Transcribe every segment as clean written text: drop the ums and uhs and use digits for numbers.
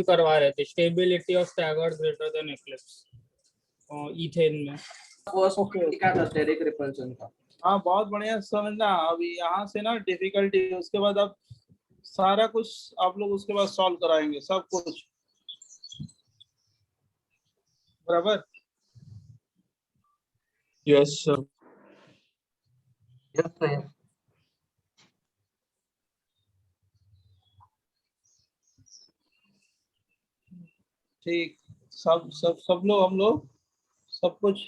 करवा रहे थे, stability of staggered greater than Eclipse ethane में। क्या था स्टेरिक रिपल्शन का? हाँ बहुत बढ़िया समझना। अभी यहाँ से ना डिफिकल्टी, उसके बाद अब सारा कुछ आप लोग उसके बाद सॉल्व कराएंगे सब कुछ, बराबर? Yes sir. Yes sir. ठीक, सब लोग हम लोग सब कुछ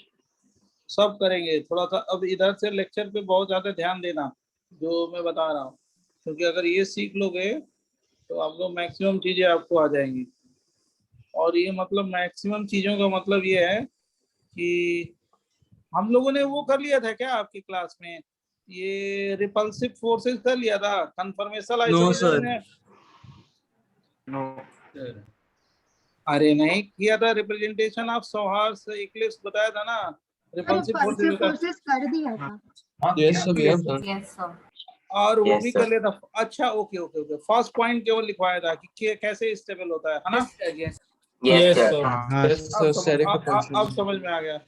सब करेंगे। थोड़ा सा अब इधर से लेक्चर पे बहुत ज्यादा ध्यान देना जो मैं बता रहा हूँ, क्योंकि अगर ये सीख लोगे तो आप लोग मैक्सिमम चीजें आपको आ जाएंगी। और ये मतलब मैक्सिमम चीजों का मतलब ये है कि हम लोगों ने वो कर लिया था क्या आपकी क्लास में, ये रिपल्सिव फोर्सेस कर लिया था, कन्फर्मेशन आइसोलेशन? नो अरे नहीं किया था, रिप्रेजेंटेशन ऑफ सौहार्द इक्लिप्स बताया था ना, रिपल्सिव फोर्सेस कर दिया था। Yes sir, we have done. Yes sir. और वो Yes, भी sir. कर लिया था। अच्छा okay okay okay, first point केवल लिखवाया था कि कैसे स्टेबल होता है ना? Yes Yes, sir. sir. Yes sir, steric repulsion. अब समझ में आ गया।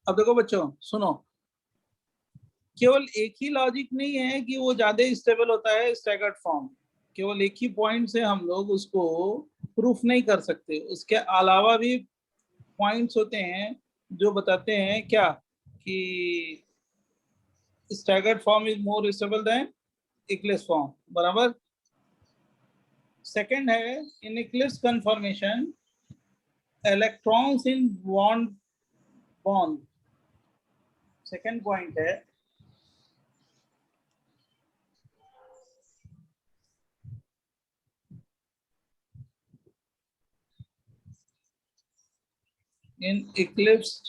अब देखो बच्चों सुनो, केवल एक ही लॉजिक नहीं है कि वो ज्यादा स्टेबल होता है स्टैगर्ड फॉर्म, केवल एक ही पॉइंट से हम लोग उसको प्रूफ नहीं कर सकते, उसके अलावा भी पॉइंट्स होते हैं जो बताते हैं क्या कि staggered form is more stable than eclipse form, बराबर? सेकंड है in eclipse conformation electrons in bond. Second point है in eclipsed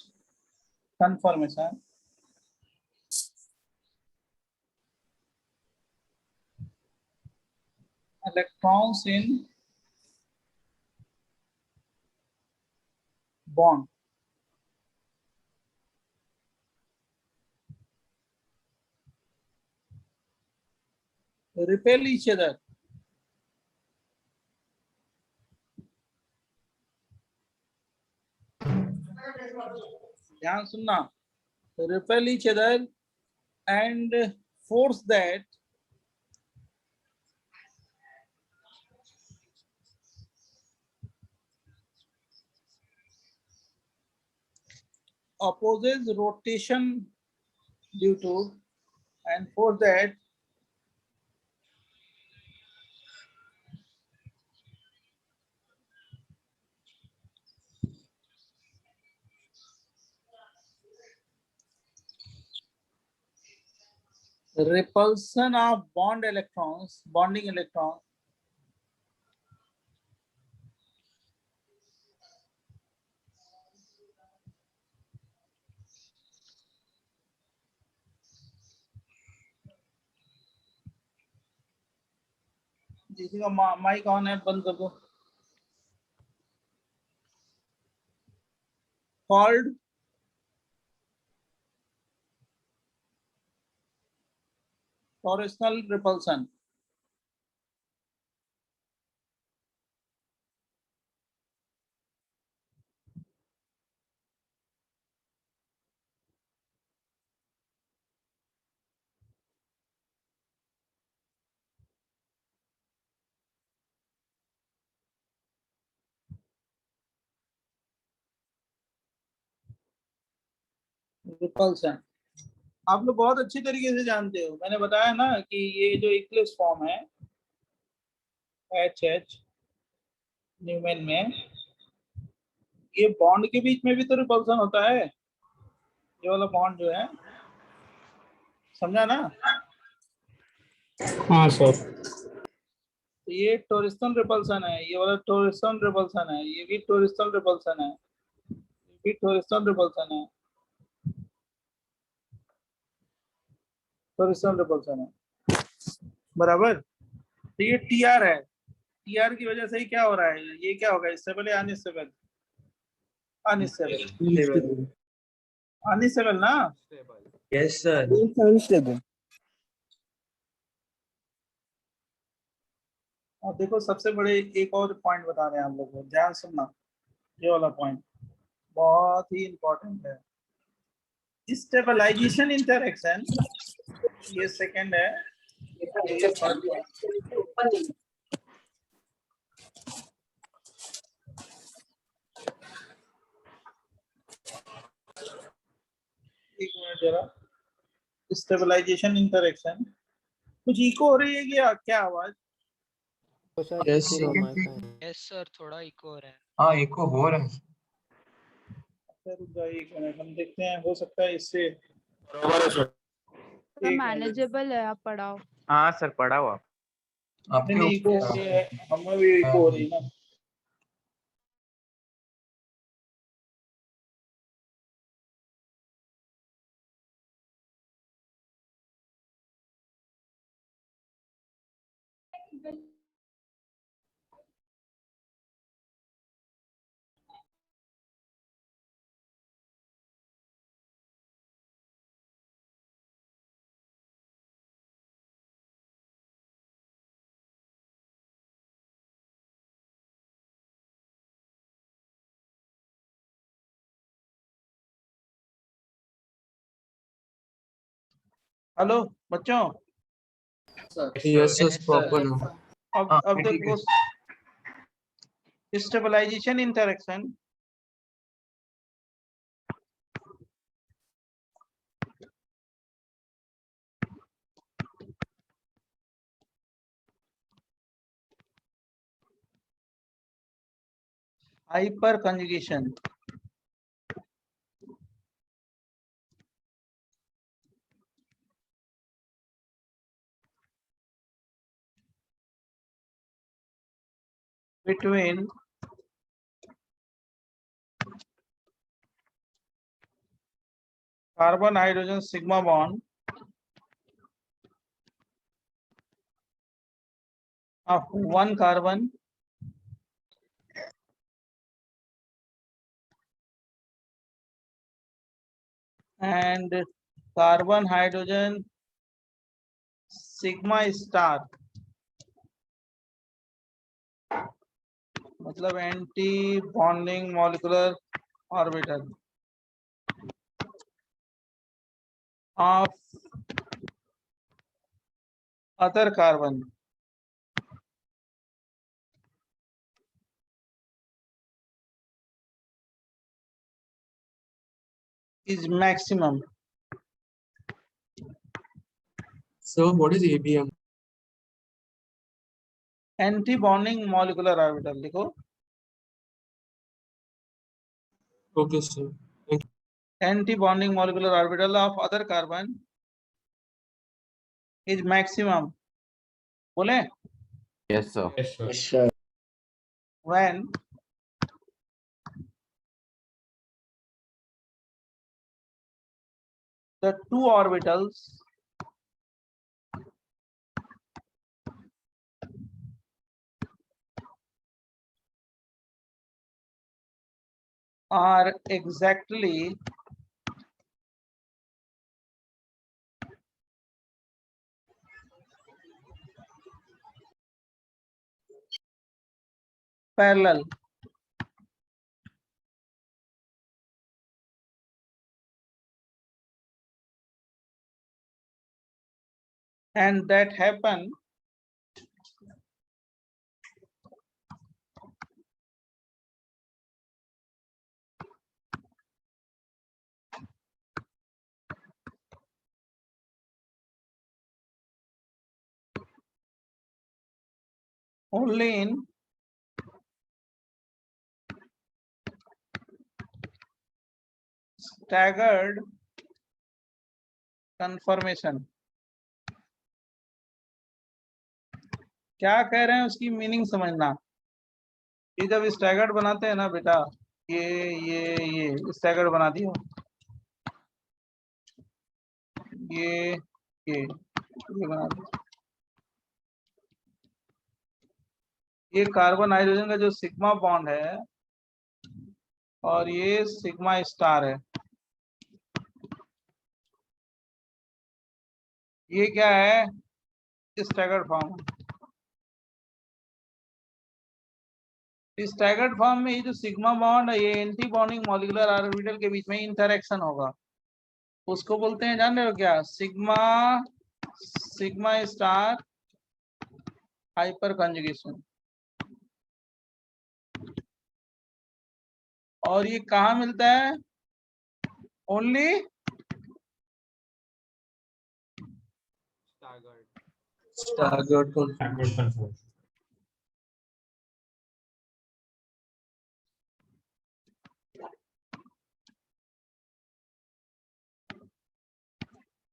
conformation electrons in bond repel each other. ध्यान सुनना, repel each other and force that opposes rotation due to and force that repulsion of bonding electrons किसी का mic on है, बंद कर दो। Called torsional repulsion. Repulsion आप लोग बहुत अच्छी तरीके से जानते हो, मैंने बताया ना कि ये जो इक्लिप्स फॉर्म है HH न्यूमेन में, ये बॉन्ड के बीच में भी तो रिपल्सन होता है, ये वाला बॉन्ड जो है, समझा ना? हाँ सर। तो ये टॉरशनल रिपल्सन है, ये वाला टॉरशनल रिपल्सन है, ये भी टॉरशनल रिपल्सन है, ये भी टॉरशनल रिपल्सन है, टॉरशनल रिपल्सन है, बराबर? तो ये TR है, टीआर की वजह से ही क्या हो रहा है, ये क्या होगा, स्टेबल या अनस्टेबल? अनस्टेबल, अनस्टेबल ना। Yes, sir. और देखो सबसे बड़े एक और पॉइंट बता रहे हैं हम लोग को, ध्यान सुनना, ये वाला पॉइंट बहुत ही इंपॉर्टेंट है। स्टेबलाइजेशन इंटरैक्शन, ये सेकंड है, ये फर्स्ट है। एक मिनट जरा, स्टेबलाइजेशन इंटरैक्शन, कुछ इको हो रही है क्या, क्या आवाज? Yes, sir. यस सर, थोड़ा इको हो रहा है। हाँ, इको हो रहा है। अच्छा रुक जाओ एक मिनट, हम देखते हैं, हो सकता है इससे मैनेजेबल है, आप पढ़ाओ। हाँ सर, पढ़ा हुआ। नहीं इको हो रही है, हमें भी इको हो रही है ना। हेलो बच्चों, Yes, sir. Proper now. अब देखो stabilization interaction, hyperconjugation, between carbon hydrogen sigma bond of one carbon and carbon hydrogen sigma star, मतलब anti bonding molecular orbital of other carbon is maximum. So, what is ABM? Anti bonding molecular orbital लिखो, Okay, sir. Thank you. Anti bonding molecular orbital of other carbon is maximum, बोले yes sir. Yes, sir. when the two orbitals are exactly parallel, and that happen only in staggered conformation. क्या कह रहे हैं उसकी meaning समझना, ये जब staggered बनाते हैं ना बेटा, ये स्टैगर्ड बना दिया, ये बना दिया, ये कार्बन हाइड्रोजन का जो सिग्मा बॉन्ड है और ये सिग्मा स्टार है, ये क्या है? Staggered form. स्टैगर्ड फॉर्म में ये जो सिग्मा बॉन्ड है ये एंटी बॉन्डिंग मॉलिक्यूलर ऑर्बिटल के बीच में इंटरेक्शन होगा, उसको बोलते हैं, जान रहे हो क्या? Sigma sigma star hyper conjugation. और ये कहाँ मिलता है? Only staggered con- Staggered conformation.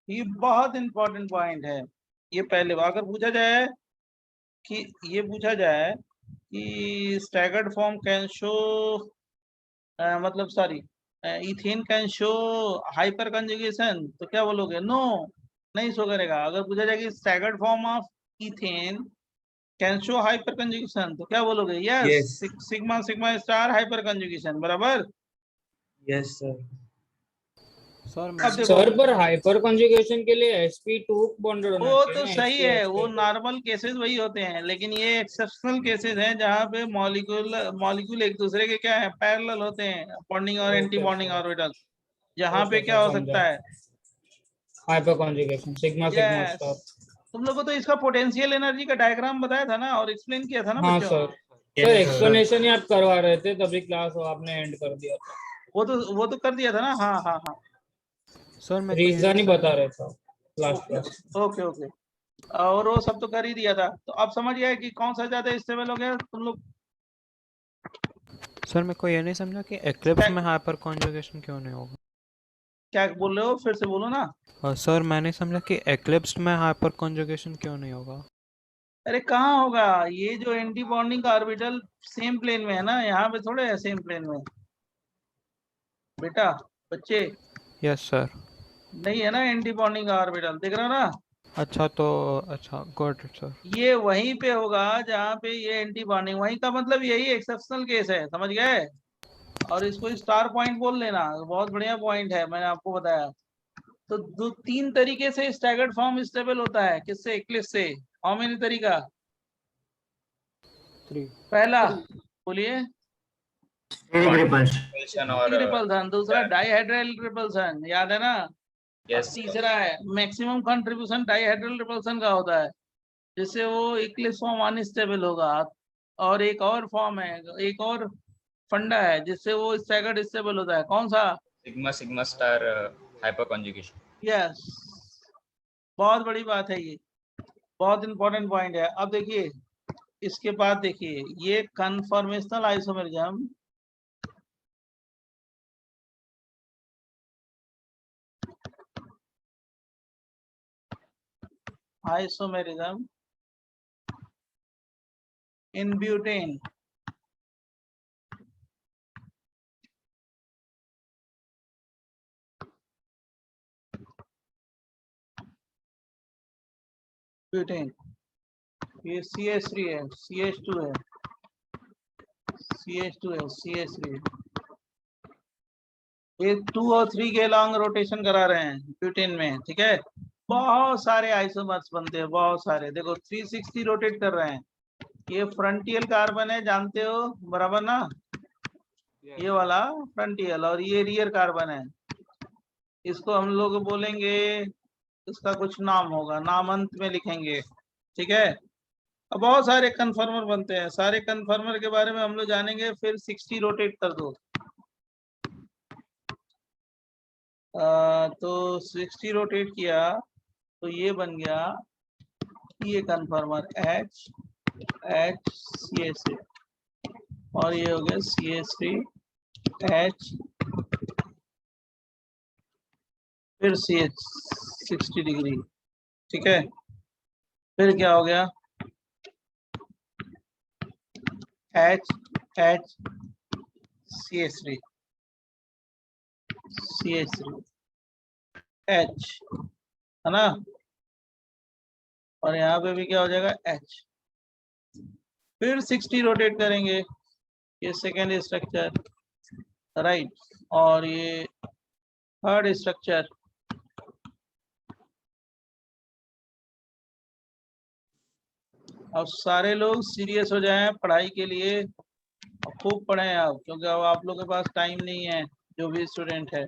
ये बहुत इंपॉर्टेंट पॉइंट है। ये पहले अगर पूछा जाए कि ये पूछा जाए कि स्टैगर्ड फॉर्म कैन शो मतलब sorry ethane can show hyper conjugation, तो क्या बोलोगे? नो, नहीं शो करेगा। अगर पूछा जाए कि staggered form of ethane can show hyper conjugation, तो क्या बोलोगे? Yes, Yes. Sigma sigma star hyper conjugation, बराबर। yes sir अब देखो, सर पर हाइपर कंजुगेशन के लिए sp2 बॉन्डेड होना वो चाहिए तो ना, सही है, sp वो नॉर्मल केसेस वही होते हैं, लेकिन ये एक्सेप्शनल केसेस हैं जहाँ पे मॉलिक्यूल एक दूसरे के क्या है? पैरेलल होते हैं, बॉन्डिंग और एंटी बॉन्डिंग ऑर्बिटल। जहाँ पे क्या हो सकता है? Hyper conjugation sigma sigma yes, star. तुम लोगों को तो इसका पोटेंशियल एनर्जी का डायग्राम बताया था ना और एक्सप्लेन किया था ना हाँ बच्चों। सर, सर एक्सप्लेनेशन ही आप करवा रहे थे तभी क्लास आपने एंड कर दिया था, वो तो कर दिया था ना। हाँ हाँ हाँ, सर मैं रीजन ही बता रहे था last okay class. Okay okay, और वो सब तो कर ही दिया था। तो अब समझ गया कि कौन सा ज्यादा स्टेबल हो गया तुम लोग? सर मेरे को ये नहीं समझा कि एक्लिप्स में हाइपर कॉन्जुगेशन क्यों नहीं होगा। क्या बोल रहे हो? फिर से बोलो ना। सर मैंने समझा कि एक्लिप्स में हाइपर कॉन्जुगेशन क्यों नहीं होगा। अरे कहाँ होगा? ये जो एंटी बॉन्डिंग का ऑर्बिटल सेम प्लेन में है ना, यहाँ पे थोड़े है सेम प्लेन में बेटा, बच्चे। Yes sir. नहीं है ना एंटी बॉन्डिंग का ऑर्बिटल, दिख रहा ना? अच्छा तो अच्छा, गॉट इट सर। ये वहीं पे होगा जहाँ पे ये एंटी बॉन्डिंग, वहीं का मतलब यही एक्सेप्शनल केस है, समझ गए? और इसको स्टार पॉइंट बोल लेना, बहुत बढ़िया पॉइंट है, मैंने आपको बताया। तो दो तीन तरीके से स्टैगर्ड फॉर्म स्टेबल होता है, किससे? एक्लिप्स से। हाउ मेनी तरीका? पहला बोलिए, रिपल्सन। दूसरा डाइहेड्रल रिपल्सन, याद है ना? Yes. तीसरा है मैक्सिमम कंट्रीब्यूशन डाइहेड्रल रिपल्सन का होता है, जिससे वो इक्लिप्स फॉर्म अनस्टेबल होगा। और एक और फॉर्म है, एक और फंडा है जिससे वो स्टैगर्ड स्टेबल होता है, कौन सा? Sigma sigma star hyperconjugation. Yes, बहुत बड़ी बात है ये, बहुत इंपॉर्टेंट पॉइंट है। अब देखिए इसके बाद देखिए ये conformational isomerism, isomerism in butane. Butane, ये CH3 है, CH2 है, CH2 है, CH3 है। ये 2 और 3 के लॉन्ग रोटेशन करा रहे हैं ब्यूटेन में, ठीक है? बहुत सारे आइसोमर्स बनते हैं, बहुत सारे। देखो 360 रोटेट कर रहे हैं। ये फ्रंटियल कार्बन है, जानते हो बराबर ना? ये वाला फ्रंटियल, और ये रियर कार्बन है। इसको हम लोग बोलेंगे, इसका कुछ नाम होगा, नाम अंत में लिखेंगे, ठीक है? अब बहुत सारे कन्फर्मर बनते हैं, सारे कन्फर्मर के बारे में हम लोग जानेंगे। फिर 60 रोटेट कर दो, तो 60 रोटेट किया तो ये बन गया, ये कन्फर्मर HCH3, और ये हो गया CH3H, फिर CH 60 डिग्री, ठीक है? फिर क्या हो गया? H CH3 H, है ना? और यहाँ पे भी क्या हो जाएगा? H। फिर 60 रोटेट करेंगे, ये सेकेंड स्ट्रक्चर, राइट। और ये थर्ड स्ट्रक्चर, अब सारे लोग सीरियस हो जाएं पढ़ाई के लिए, खूब पढ़ें आप, क्योंकि अब आप लोग के पास टाइम नहीं है, जो भी स्टूडेंट है।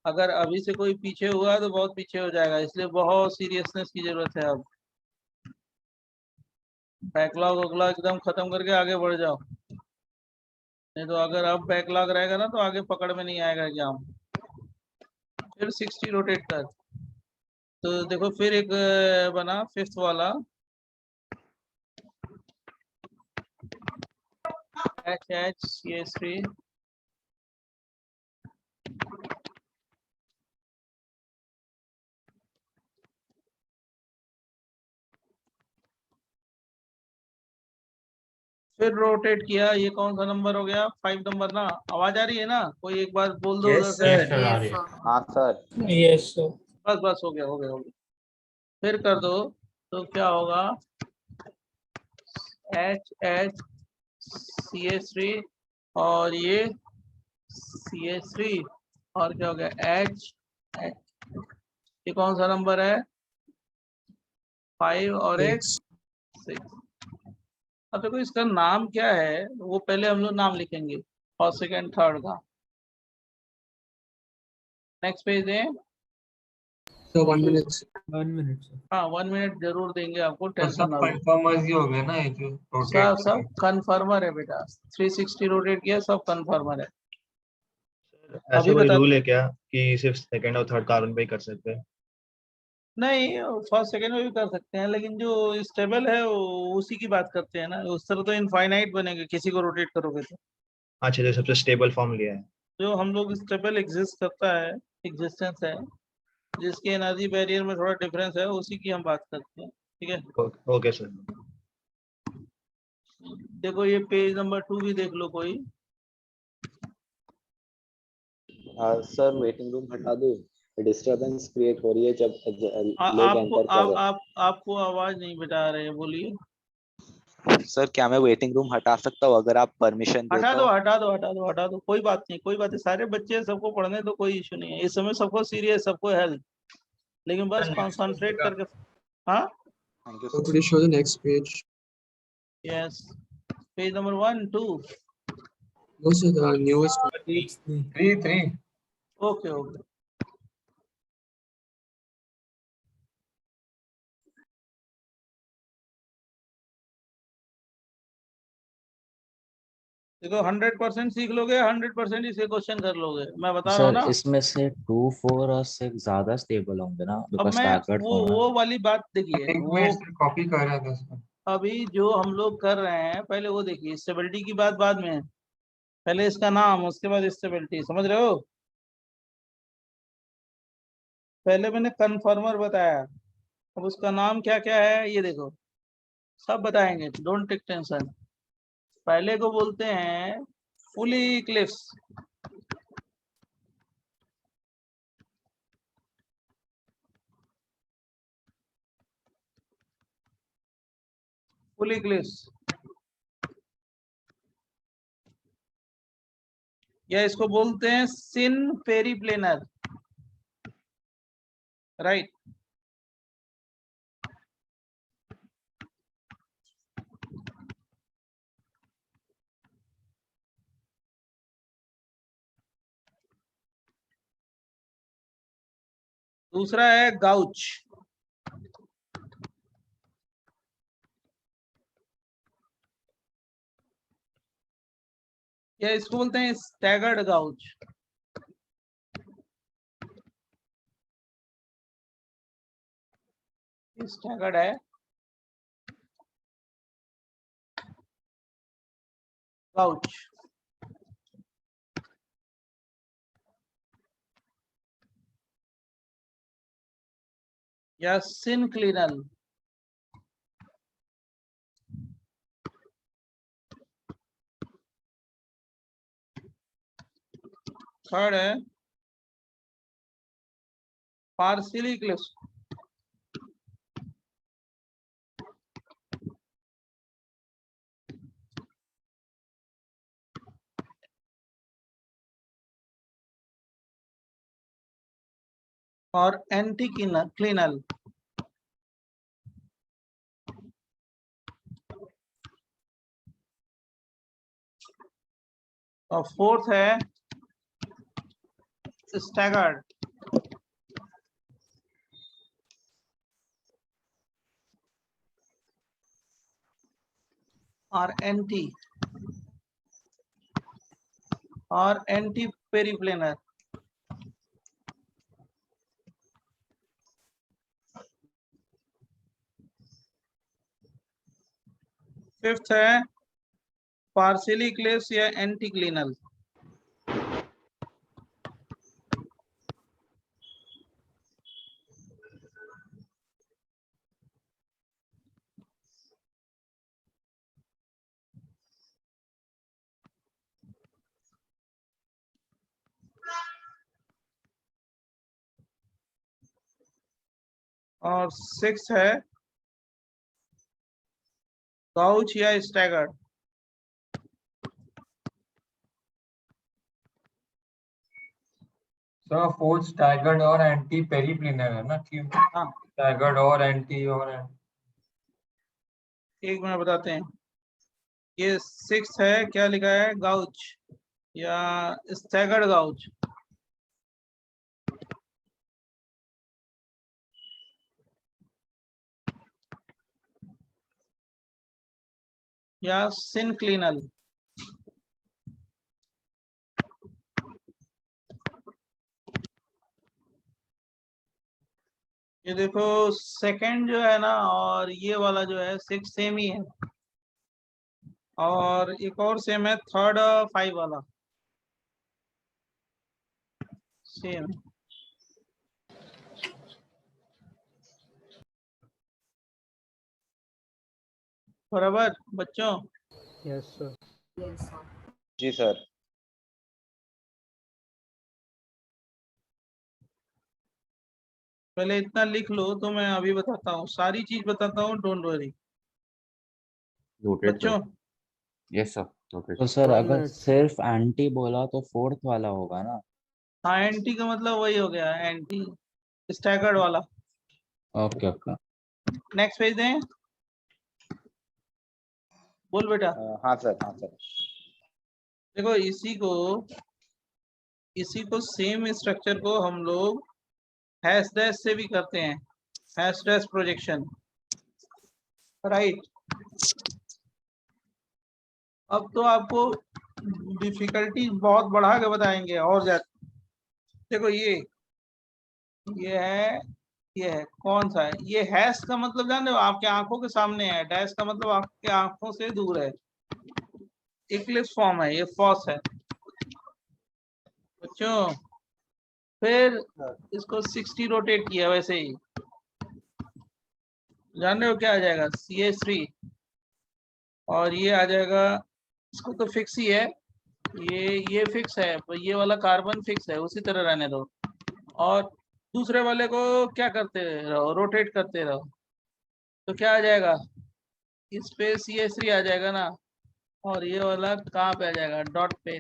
अगर अभी से कोई पीछे हुआ तो बहुत पीछे हो जाएगा, इसलिए बहुत सीरियसनेस की जरूरत है। अब बैकलॉग वैकलॉग एकदम खत्म करके आगे बढ़ जाओ, नहीं तो अगर अब बैकलॉग रहेगा ना तो आगे पकड़ में नहीं आएगा एग्जाम। फिर 60 रोटेट कर, तो देखो फिर एक बना फिफ्थ वाला, HHCH3, फिर रोटेट किया। ये कौन सा नंबर हो गया? 5 नंबर ना। आवाज आ रही है ना? कोई एक बार बोल दो उधर से। हाँ सर। Yes, sir. बस बस हो गया हो गया हो गया। फिर कर दो तो क्या होगा? HHCH3 और ये CH3 और क्या हो गया? H, ये कौन सा नंबर है? 5 और एक 6। अब देखो इसका नाम क्या है, वो पहले हम लोग नाम लिखेंगे, फर्स्ट सेकेंड थर्ड का। नेक्स्ट पेज दें। So 1 minute. हाँ 1 मिनट जरूर देंगे आपको, तो टेंशन सब ना लो। कंफर्मर्स ही हो गए ना, ये जो सब रोटेट सब कन्फर्मर है बेटा, 360 रोटेट किया, सब कन्फर्मर है। ऐसा अभी कोई बता, रूल है क्या कि सिर्फ सेकंड और थर्ड कार्बन पे ही कर सकते हैं? नहीं फर्स्ट सेकेंड में भी कर सकते हैं, लेकिन जो स्टेबल है वो उसी की बात करते हैं ना। उस तरह तो इनफाइनाइट बनेगा किसी को रोटेट करोगे तो। अच्छा, जो सबसे स्टेबल फॉर्म लिया है। जो हम लोग स्टेबल एग्जिस्ट करता है, एग्जिस्टेंस है, जिसके एनर्जी बैरियर में थोड़ा डिफरेंस है, उसी की हम बात करते हैं। ठीक है, ओके सर। देखो ये पेज नंबर 2 भी देख लो कोई। सर वेटिंग रूम हटा दो, डिस्टरबेंस क्रिएट हो रही है जब लोग आपको एंटर कर रहे आपको आवाज नहीं बता रहे, बोलिए। हैं। सर क्या मैं वेटिंग रूम हटा सकता हूँ अगर आप परमिशन दे हटा तो? दो हटा दो हटा दो हटा दो, कोई बात नहीं, कोई बात नहीं, सारे बच्चे हैं, सबको पढ़ने तो कोई इशू नहीं है इस समय, सबको सीरियस, सबको हेल्प, लेकिन बस कंसंट्रेट करके। हाँ thank you So sir. could you show the next page? Yes, page number 1 2। No, sir, the newest one. 3. Okay okay. देखो 100% सीख लोगे, 100% इसके क्वेश्चन कर लोगे, मैं बता रहा हूँ सर ना। इसमें से 2, 4 और 6 ज्यादा स्टेबल होंगे ना, अब बिकॉज मैं स्टैगर्ड फॉर्म है। वो वाली बात देखिए, एक वो मिनट से कॉपी कर रहा था उसको। अभी जो हम लोग कर रहे हैं, पहले वो देखिए, स्टेबिलिटी की बात बाद में है, पहले इसका नाम, उसके बाद स्टेबिलिटी, समझ रहे हो? पहले मैंने कन्फर्मर बताया, अब उसका नाम क्या क्या है ये देखो, सब बताएंगे, डोंट टेक टेंशन। पहले को बोलते हैं फुली इक्लिप्स, फुली इक्लिप्स, या इसको बोलते हैं सिन पेरीप्लेनर, राइट। दूसरा है गाउच, या इसको बोलते हैं स्टैगर्ड गाउच। स्टैगर्ड है गाउच। या सिनक्लिनल, थर्ड है पार्शियली इक्लिप्स, और एंटी क्लिनल। और फोर्थ है स्टैगर्ड। और एंटी पेरिप्लेनर। फिफ्थ है पार्शियली क्लेव्स या एंटी क्लिनल। और सिक्स है गाउच या स्टैगर्ड। सर फोर्थ स्टैगर्ड और एंटी पेरिप्लिनर है ना कि हाँ, स्टैगर्ड और एंटी और एक मिनट बताते हैं। ये सिक्स है, क्या लिखा है, गाउच या स्टैगर्ड गाउच। या सिनक्लिनल। ये देखो सेकंड जो है ना और ये वाला जो है सिक्स सेम ही है। और एक और सेम है थर्ड 5 वाला सेम। बराबर बच्चों? Yes sir. जी सर। पहले इतना लिख लो तो मैं अभी बताता हूँ, सारी चीज बताता हूँ, डोंट वरी बच्चों। Yes sir. तो सर 1 अगर मिनट। सिर्फ एंटी बोला तो फोर्थ वाला होगा ना? हाँ, एंटी का मतलब वही हो गया, एंटी स्टैगर्ड वाला। Okay okay. नेक्स्ट पेज दें, बोल बेटा। हाँ सर, हाँ सर। देखो इसी को सेम स्ट्रक्चर को हम लोग हैश डैश से भी करते हैं, हैश डैश प्रोजेक्शन, राइट। अब तो आपको डिफिकल्टी बहुत बढ़ा के बताएंगे और ज्यादा। देखो ये है कौन सा है, ये हैश का मतलब जान रहे हो, आपके आंखों के सामने है, डैश का मतलब आपके आंखों से दूर है। इक्लिप्स फॉर्म है, ये फॉस है बच्चों। फिर इसको 60 रोटेट किया, वैसे ही जान रहे हो क्या आ जाएगा, CH3। और ये आ जाएगा, इसको तो फिक्स ही है, ये फिक्स है, पर ये वाला कार्बन फिक्स है, उसी तरह रहने दो। और दूसरे वाले को क्या करते रहो, रोटेट करते रहो। तो क्या आ जाएगा, इस पे CH3 आ जाएगा ना, और ये वाला कहाँ पे आ जाएगा, डॉट पे,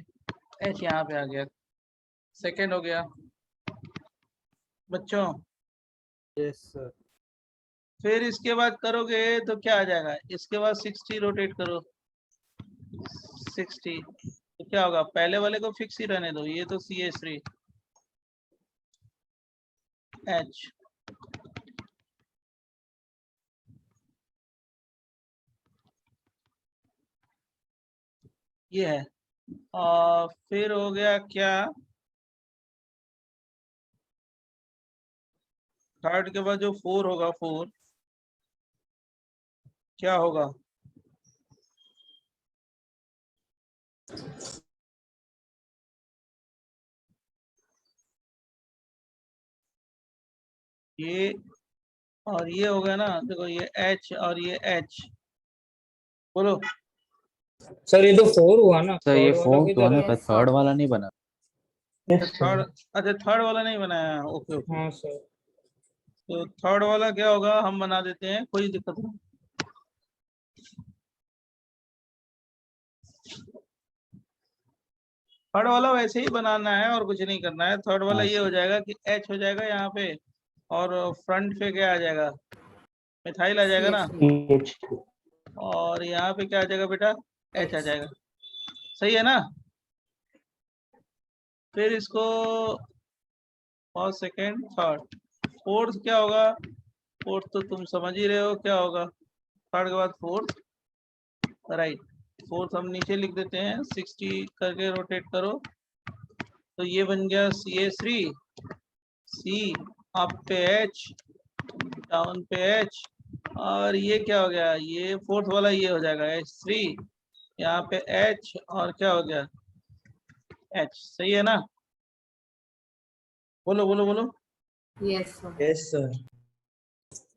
H यहाँ पे आ गया। सेकेंड हो गया बच्चों। Yes sir. फिर इसके बाद करोगे तो क्या आ जाएगा, इसके बाद 60 रोटेट करो, 60। तो क्या होगा, पहले वाले को फिक्स ही रहने दो, ये तो CH3 H। ये है। और फिर हो गया क्या, थर्ड के बाद जो 4 होगा, 4 क्या होगा, ये और ये हो गया ना। देखो ये H और ये H, बोलो। सर ये तो 4 हुआ ना, सर ये थर्ड वाला फोर्थ किधर हुआ ना, है? पर थर्ड वाला नहीं बना। थर्ड, अच्छा थर्ड वाला नहीं बनाया, ओके ओके। हाँ सर। तो थर्ड वाला क्या होगा, हम बना देते हैं, कोई दिक्कत नहीं। थर्ड वाला वैसे ही बनाना है और कुछ नहीं करना है। थर्ड वाला हाँ ये हो सर। जाएगा कि एच हो जाएगा यहाँ पे, और फ्रंट पे क्या आ जाएगा, मिथाइल आ जाएगा ना, और यहाँ पे क्या आ जाएगा बेटा, एच आ जाएगा। सही है ना। फिर इसको फर्स्ट सेकेंड थर्ड, फोर्थ क्या होगा, फोर्थ तो तुम समझ ही रहे हो क्या होगा, थर्ड के बाद फोर्थ, राइट। फोर्थ हम नीचे लिख देते हैं, 60 करके रोटेट करो, तो ये बन गया CH3, सी अप पे H, डाउन पे H, और ये क्या हो गया, ये फोर्थ वाला ये हो जाएगा H3, यहाँ पे H, और क्या हो गया H। सही है ना, बोलो बोलो बोलो। Yes sir. Yes sir.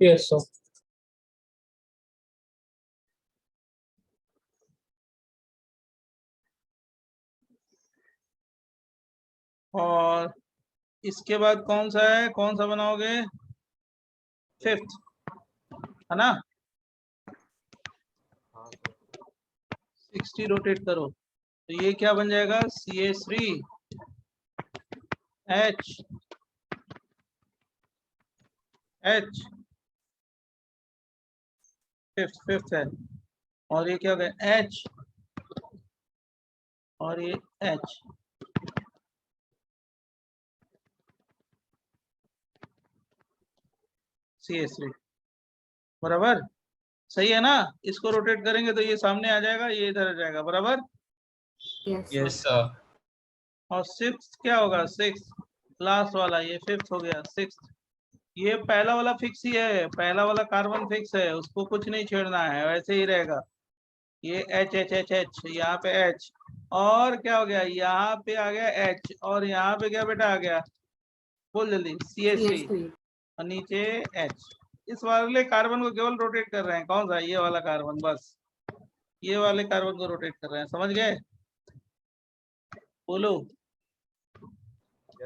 Yes, sir. और इसके बाद कौन सा है, कौन सा बनाओगे, फिफ्थ है ना। 60 रोटेट करो, तो ये क्या बन जाएगा, CH3 H H, fifth fifth है, और ये क्या हो गया H, और ये H। CH3 बराबर, सही है ना। इसको रोटेट करेंगे तो ये सामने आ जाएगा, ये इधर आ जाएगा, बराबर। Yes, sir. और सिक्स क्या होगा, सिक्स लास्ट वाला, ये फिफ्थ हो गया, सिक्स। ये पहला वाला फिक्स ही है, पहला वाला कार्बन फिक्स है, उसको कुछ नहीं छेड़ना है, वैसे ही रहेगा। ये H H H H, यहाँ पे H, और क्या हो गया, यहाँ पे आ गया H, और यहाँ पे क्या बेटा आ गया, बोल जल्दी, CH3, और नीचे H। इस वाले कार्बन को केवल रोटेट कर रहे हैं, कौन सा, ये वाला कार्बन, बस ये वाले कार्बन को रोटेट कर रहे हैं, समझ गए, बोलो।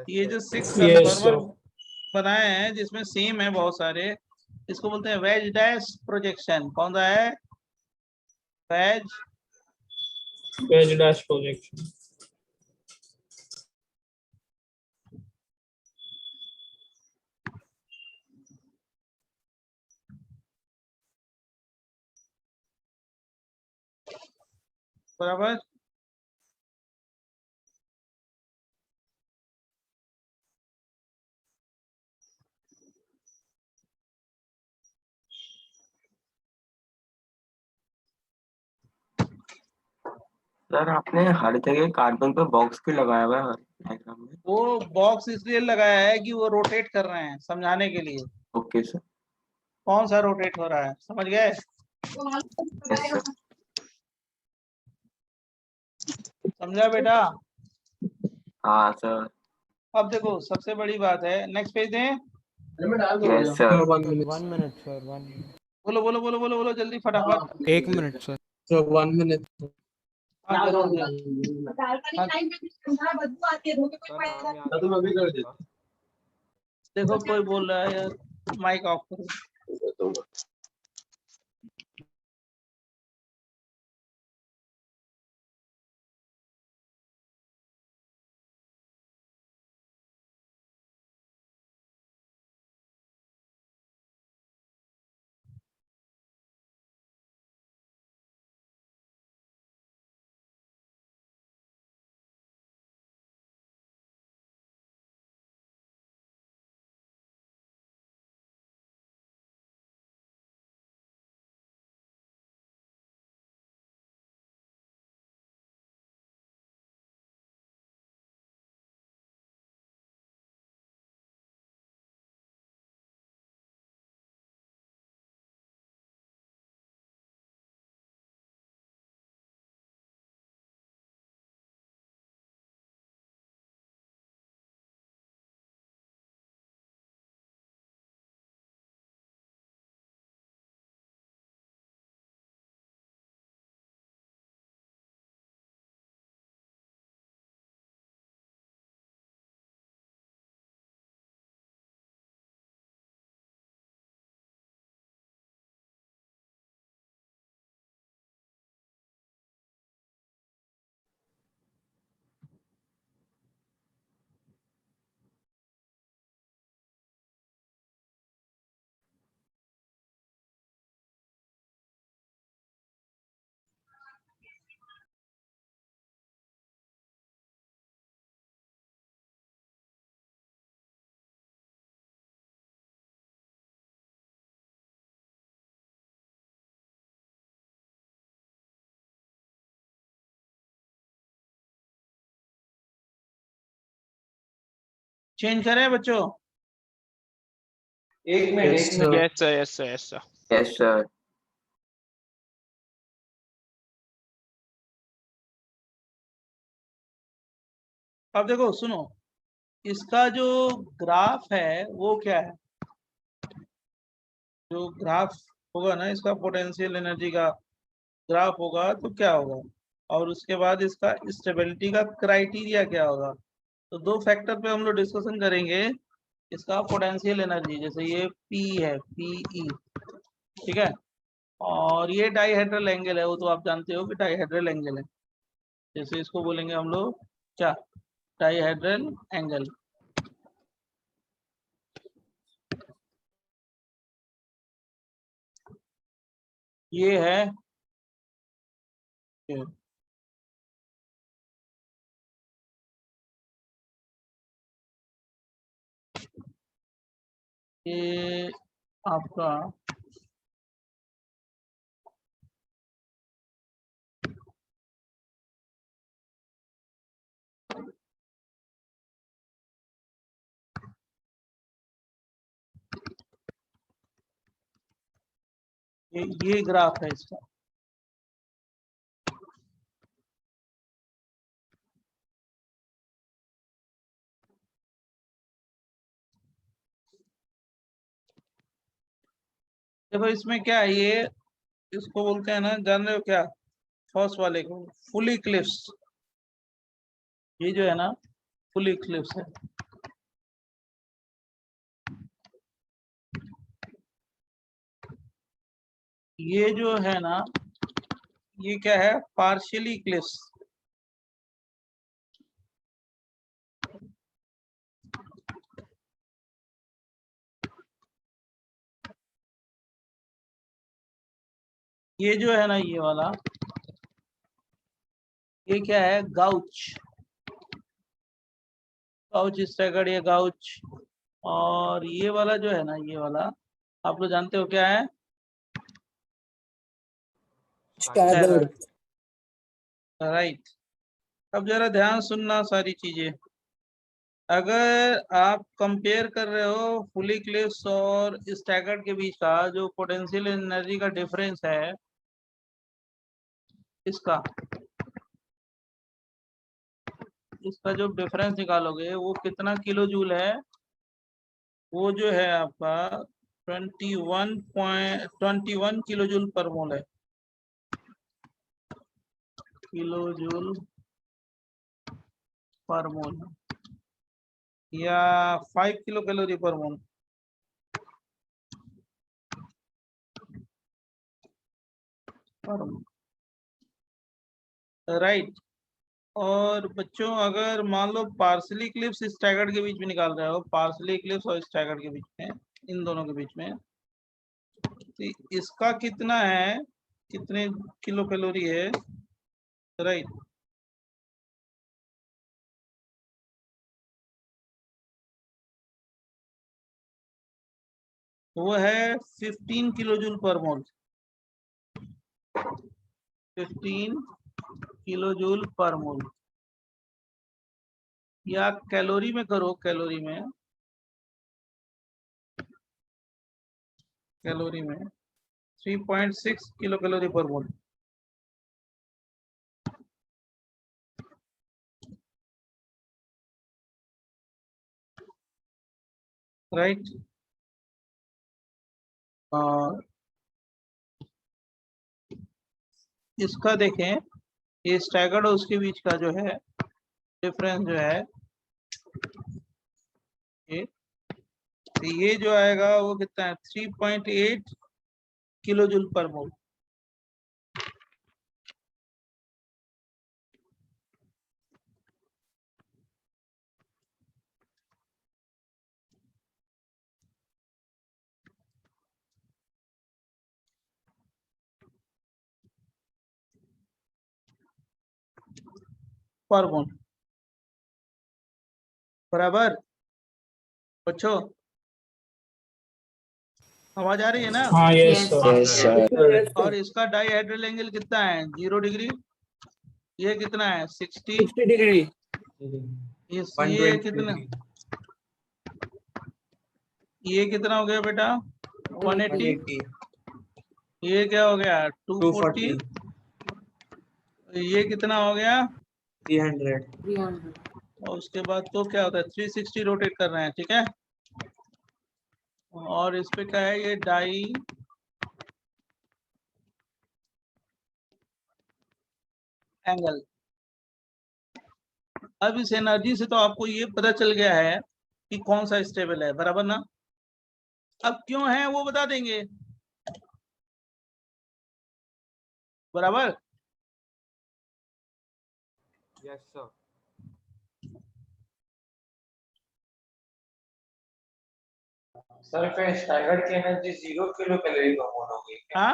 ये जो 6 Yes, कन्फर्मर sir. बनाए हैं जिसमें सेम है बहुत सारे, इसको बोलते हैं वेज डैश प्रोजेक्शन। कौन सा है, वेज Wedge dash projection. बराबर। सर आपने हर जगह कार्बन पे बॉक्स क्यों लगाया हुआ है डायग्राम में? वो बॉक्स इसलिए लगाया है कि वो रोटेट कर रहे हैं, समझाने के लिए। Okay sir. कौन सा रोटेट हो रहा है, समझ गए। Yes sir. समझा बेटा। हाँ सर। अब देखो सबसे बड़ी बात है, नेक्स्ट पेज दें। Yes sir. Sir, 1 minute. 1 minute sir 1 minute। बोलो बोलो बोलो बोलो बोलो जल्दी फटाफट। 1 minute सर। Sir, 1 minute. हाँ जरूर जरूर। देखो कोई बोल रहा है यार, माइक ऑफ करो। चेंज करें बच्चों? एक मिनट Yes, एक minute sir. Yes, sir. Yes, sir. Yes, sir. Yes sir. अब देखो सुनो, इसका जो ग्राफ है वो क्या है? जो ग्राफ होगा ना इसका, पोटेंशियल एनर्जी का ग्राफ होगा तो क्या होगा, और उसके बाद इसका स्टेबिलिटी का क्राइटेरिया क्या होगा। तो दो फैक्टर पे हम लोग डिस्कशन करेंगे। इसका पोटेंशियल एनर्जी, जैसे ये P है, PE, ठीक है, और ये डाइहेड्रल एंगल है, वो तो आप जानते हो कि डाइहेड्रल एंगल है। जैसे इसको बोलेंगे हम लोग क्या, डाइहेड्रल एंगल। ये है ये आपका ये ग्राफ है इसका। देखो इसमें क्या है, ये इसको बोलते हैं ना, जान रहे हो क्या, फर्स्ट वाले को फुल इक्लिप्स। ये जो है ना फुल इक्लिप्स है। ये जो है ना, ये क्या है, पार्शियली इक्लिप्स। ये जो है ना, ये वाला, ये क्या है, गाउच। गाउच स्टैगर्ड, ये गाउच। और ये वाला जो है ना, ये वाला आप लोग जानते हो क्या है, स्टैगर्ड, राइट। अब जरा ध्यान सुनना सारी चीजें। अगर आप कंपेयर कर रहे हो फुल इक्लिप्स और स्टैगर्ड के बीच का जो पोटेंशियल एनर्जी का डिफरेंस है, इसका जो डिफरेंस निकालोगे वो कितना किलो जूल है, वो जो है आपका 21 किलो जूल पर मोल है। किलो जूल पर मोल या 5 किलो कैलोरी पर मोल। राइट। और बच्चों अगर मान लो पार्शियली इक्लिप्स स्टैगर्ड के बीच में निकाल रहे हो, पार्शियली इक्लिप्स और स्टैगर्ड के बीच में, इन दोनों के बीच में, तो इसका कितना है, कितने किलो कैलोरी है, राइट। वो है 15 किलो जूल पर मोल। 15 किलो जूल पर मोल। या कैलोरी में करो, कैलोरी में 3.6 किलो कैलोरी पर मोल। राइट। और इसका देखें, ये स्टैगर्ड और उसके बीच का जो है डिफरेंस जो है, ये जो आएगा वो कितना है, 3.8 किलो जूल पर मोल। पर मोल बराबर। बच्चों आवाज आ रही है ना? हाँ यस सर। और इसका डाइहेड्रल एंगल कितना है, 0 डिग्री। ये कितना है, 60 डिग्री। ये कितना, ये कितना हो गया बेटा 180, 180, ये क्या हो गया 240, 240, ये कितना हो गया 300, और उसके बाद तो क्या होता है 360 रोटेट कर रहे हैं, ठीक है। और इस पे क्या है, ये डाई एंगल। अब इस एनर्जी से तो आपको ये पता चल गया है कि कौन सा स्टेबल है, बराबर ना। अब क्यों है वो बता देंगे, बराबर। Yes sir. सर फिर स्टैगर्ड की एनर्जी 0 किलो कैलोरी पर मोल हो गई। हाँ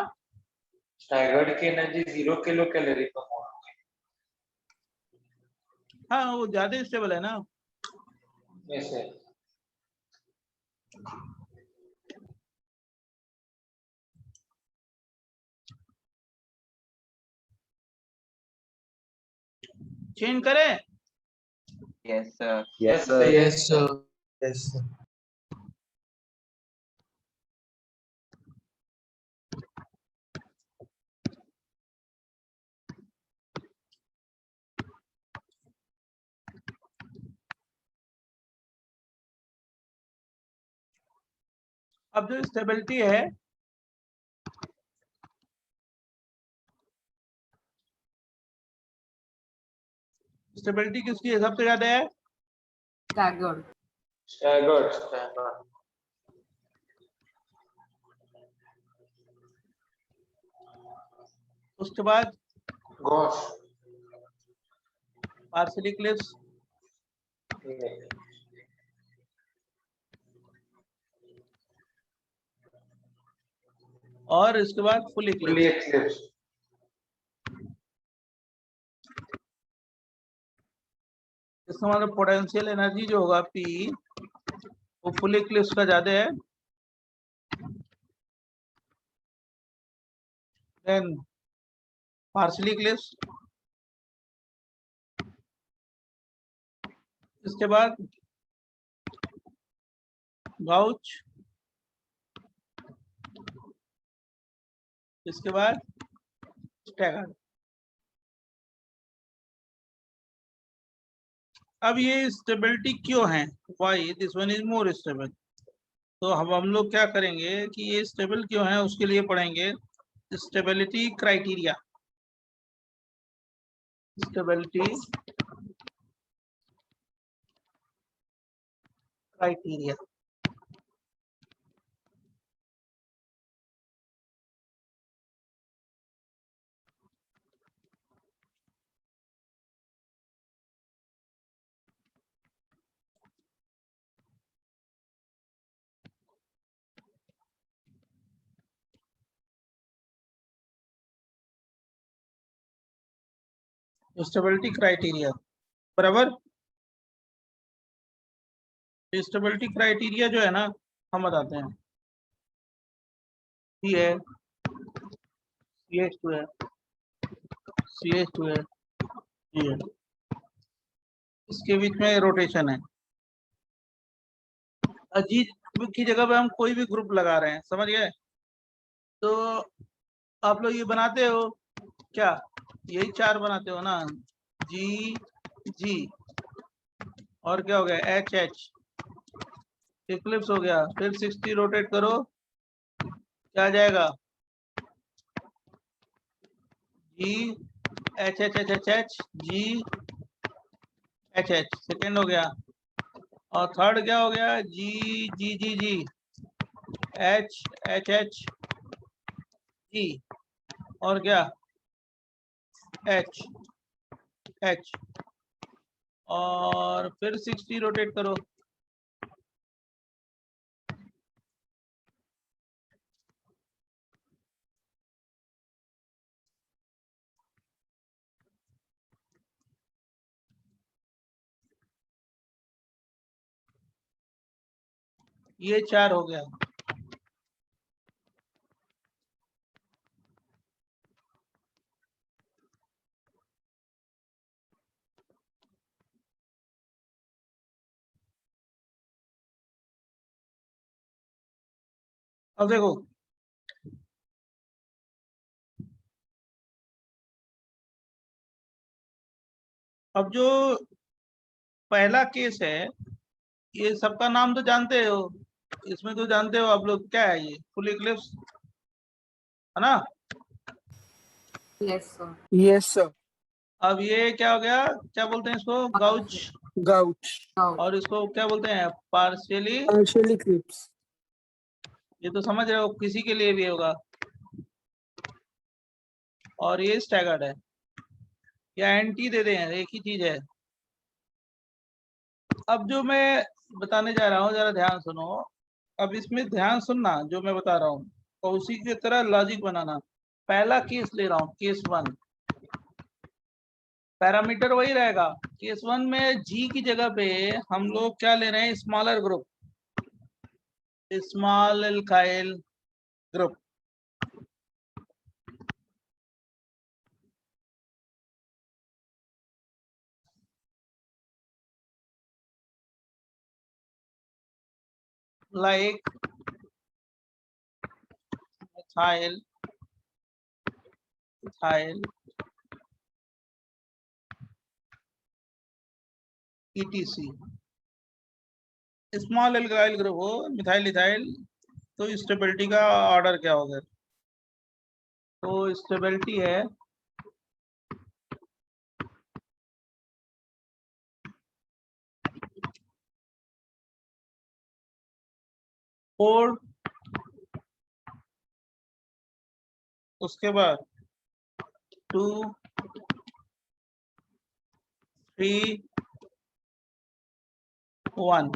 स्टैगर्ड की एनर्जी 0 किलो कैलोरी पर मोल हो गई। हाँ, वो ज्यादा स्टेबल है ना। Yes sir. चेंज करें। Yes sir. Yes, sir. Yes, sir. yes sir. अब जो स्टेबिलिटी है, स्टेबिलिटी किसकी है सबसे ज्यादा है, स्टैगर्ड। उसके बाद गॉश। पार्शियल इक्लिप्स, और इसके बाद फुल इक्लिप्स। एक्लिप्स। इसका मतलब पोटेंशियल एनर्जी जो होगा P, वो फुल इक्लिप्स का ज्यादा है देन पार्शियल इक्लिप्स। इसके बाद गाउच, इसके बाद स्टैगर्ड। अब ये स्टेबिलिटी क्यों है, why this one is more stable. तो हम लोग क्या करेंगे कि ये स्टेबल क्यों है उसके लिए पढ़ेंगे stability criteria. Stability criteria. Stability criteria, बराबर। स्टेबिलिटी क्राइटेरिया जो है ना, हम बताते हैं। ये है CH2 है, CH2 है, ये है। इसके बीच में रोटेशन है। अजीब की जगह पे हम कोई भी ग्रुप लगा रहे हैं, समझ गए। तो आप लोग ये बनाते हो क्या, यही 4 बनाते हो ना, G G, और क्या हो गया H H, इक्लिप्स हो गया। फिर 60 रोटेट करो, क्या आ जाएगा G H H H H H G H H, second हो गया। और थर्ड क्या हो गया G G G G H H H G, और क्या H H, और फिर 60 रोटेट करो, ये 4 हो गया। अब देखो अब जो पहला केस है, ये सबका नाम तो जानते हो, इसमें तो जानते हो आप लोग क्या है, ये फुल इक्लिप्स है ना। Yes sir. Yes sir. अब ये क्या हो गया, क्या बोलते हैं इसको, गाउच, गाउच। और इसको क्या बोलते हैं, पार्शियली। Partial Eclipse. ये तो समझ रहे हो, किसी के लिए भी होगा। और ये स्टैगर्ड है, या एंटी दे दें, एक ही चीज है। अब जो मैं बताने जा रहा हूँ जरा ध्यान सुनो। अब इसमें ध्यान सुनना जो मैं बता रहा हूँ, और उसी की तरह लॉजिक बनाना। पहला केस ले रहा हूँ, केस 1, पैरामीटर वही रहेगा। केस 1 में जी की जगह पे हम लोग क्या ले रहे हैं, smaller group, small alkyl group. like methyl, etc. Small alkyl group हो, मिथाइल इथाइल, तो स्टेबिलिटी का ऑर्डर क्या होगा, तो स्टेबिलिटी है फोर, उसके बाद 2, 3, 1।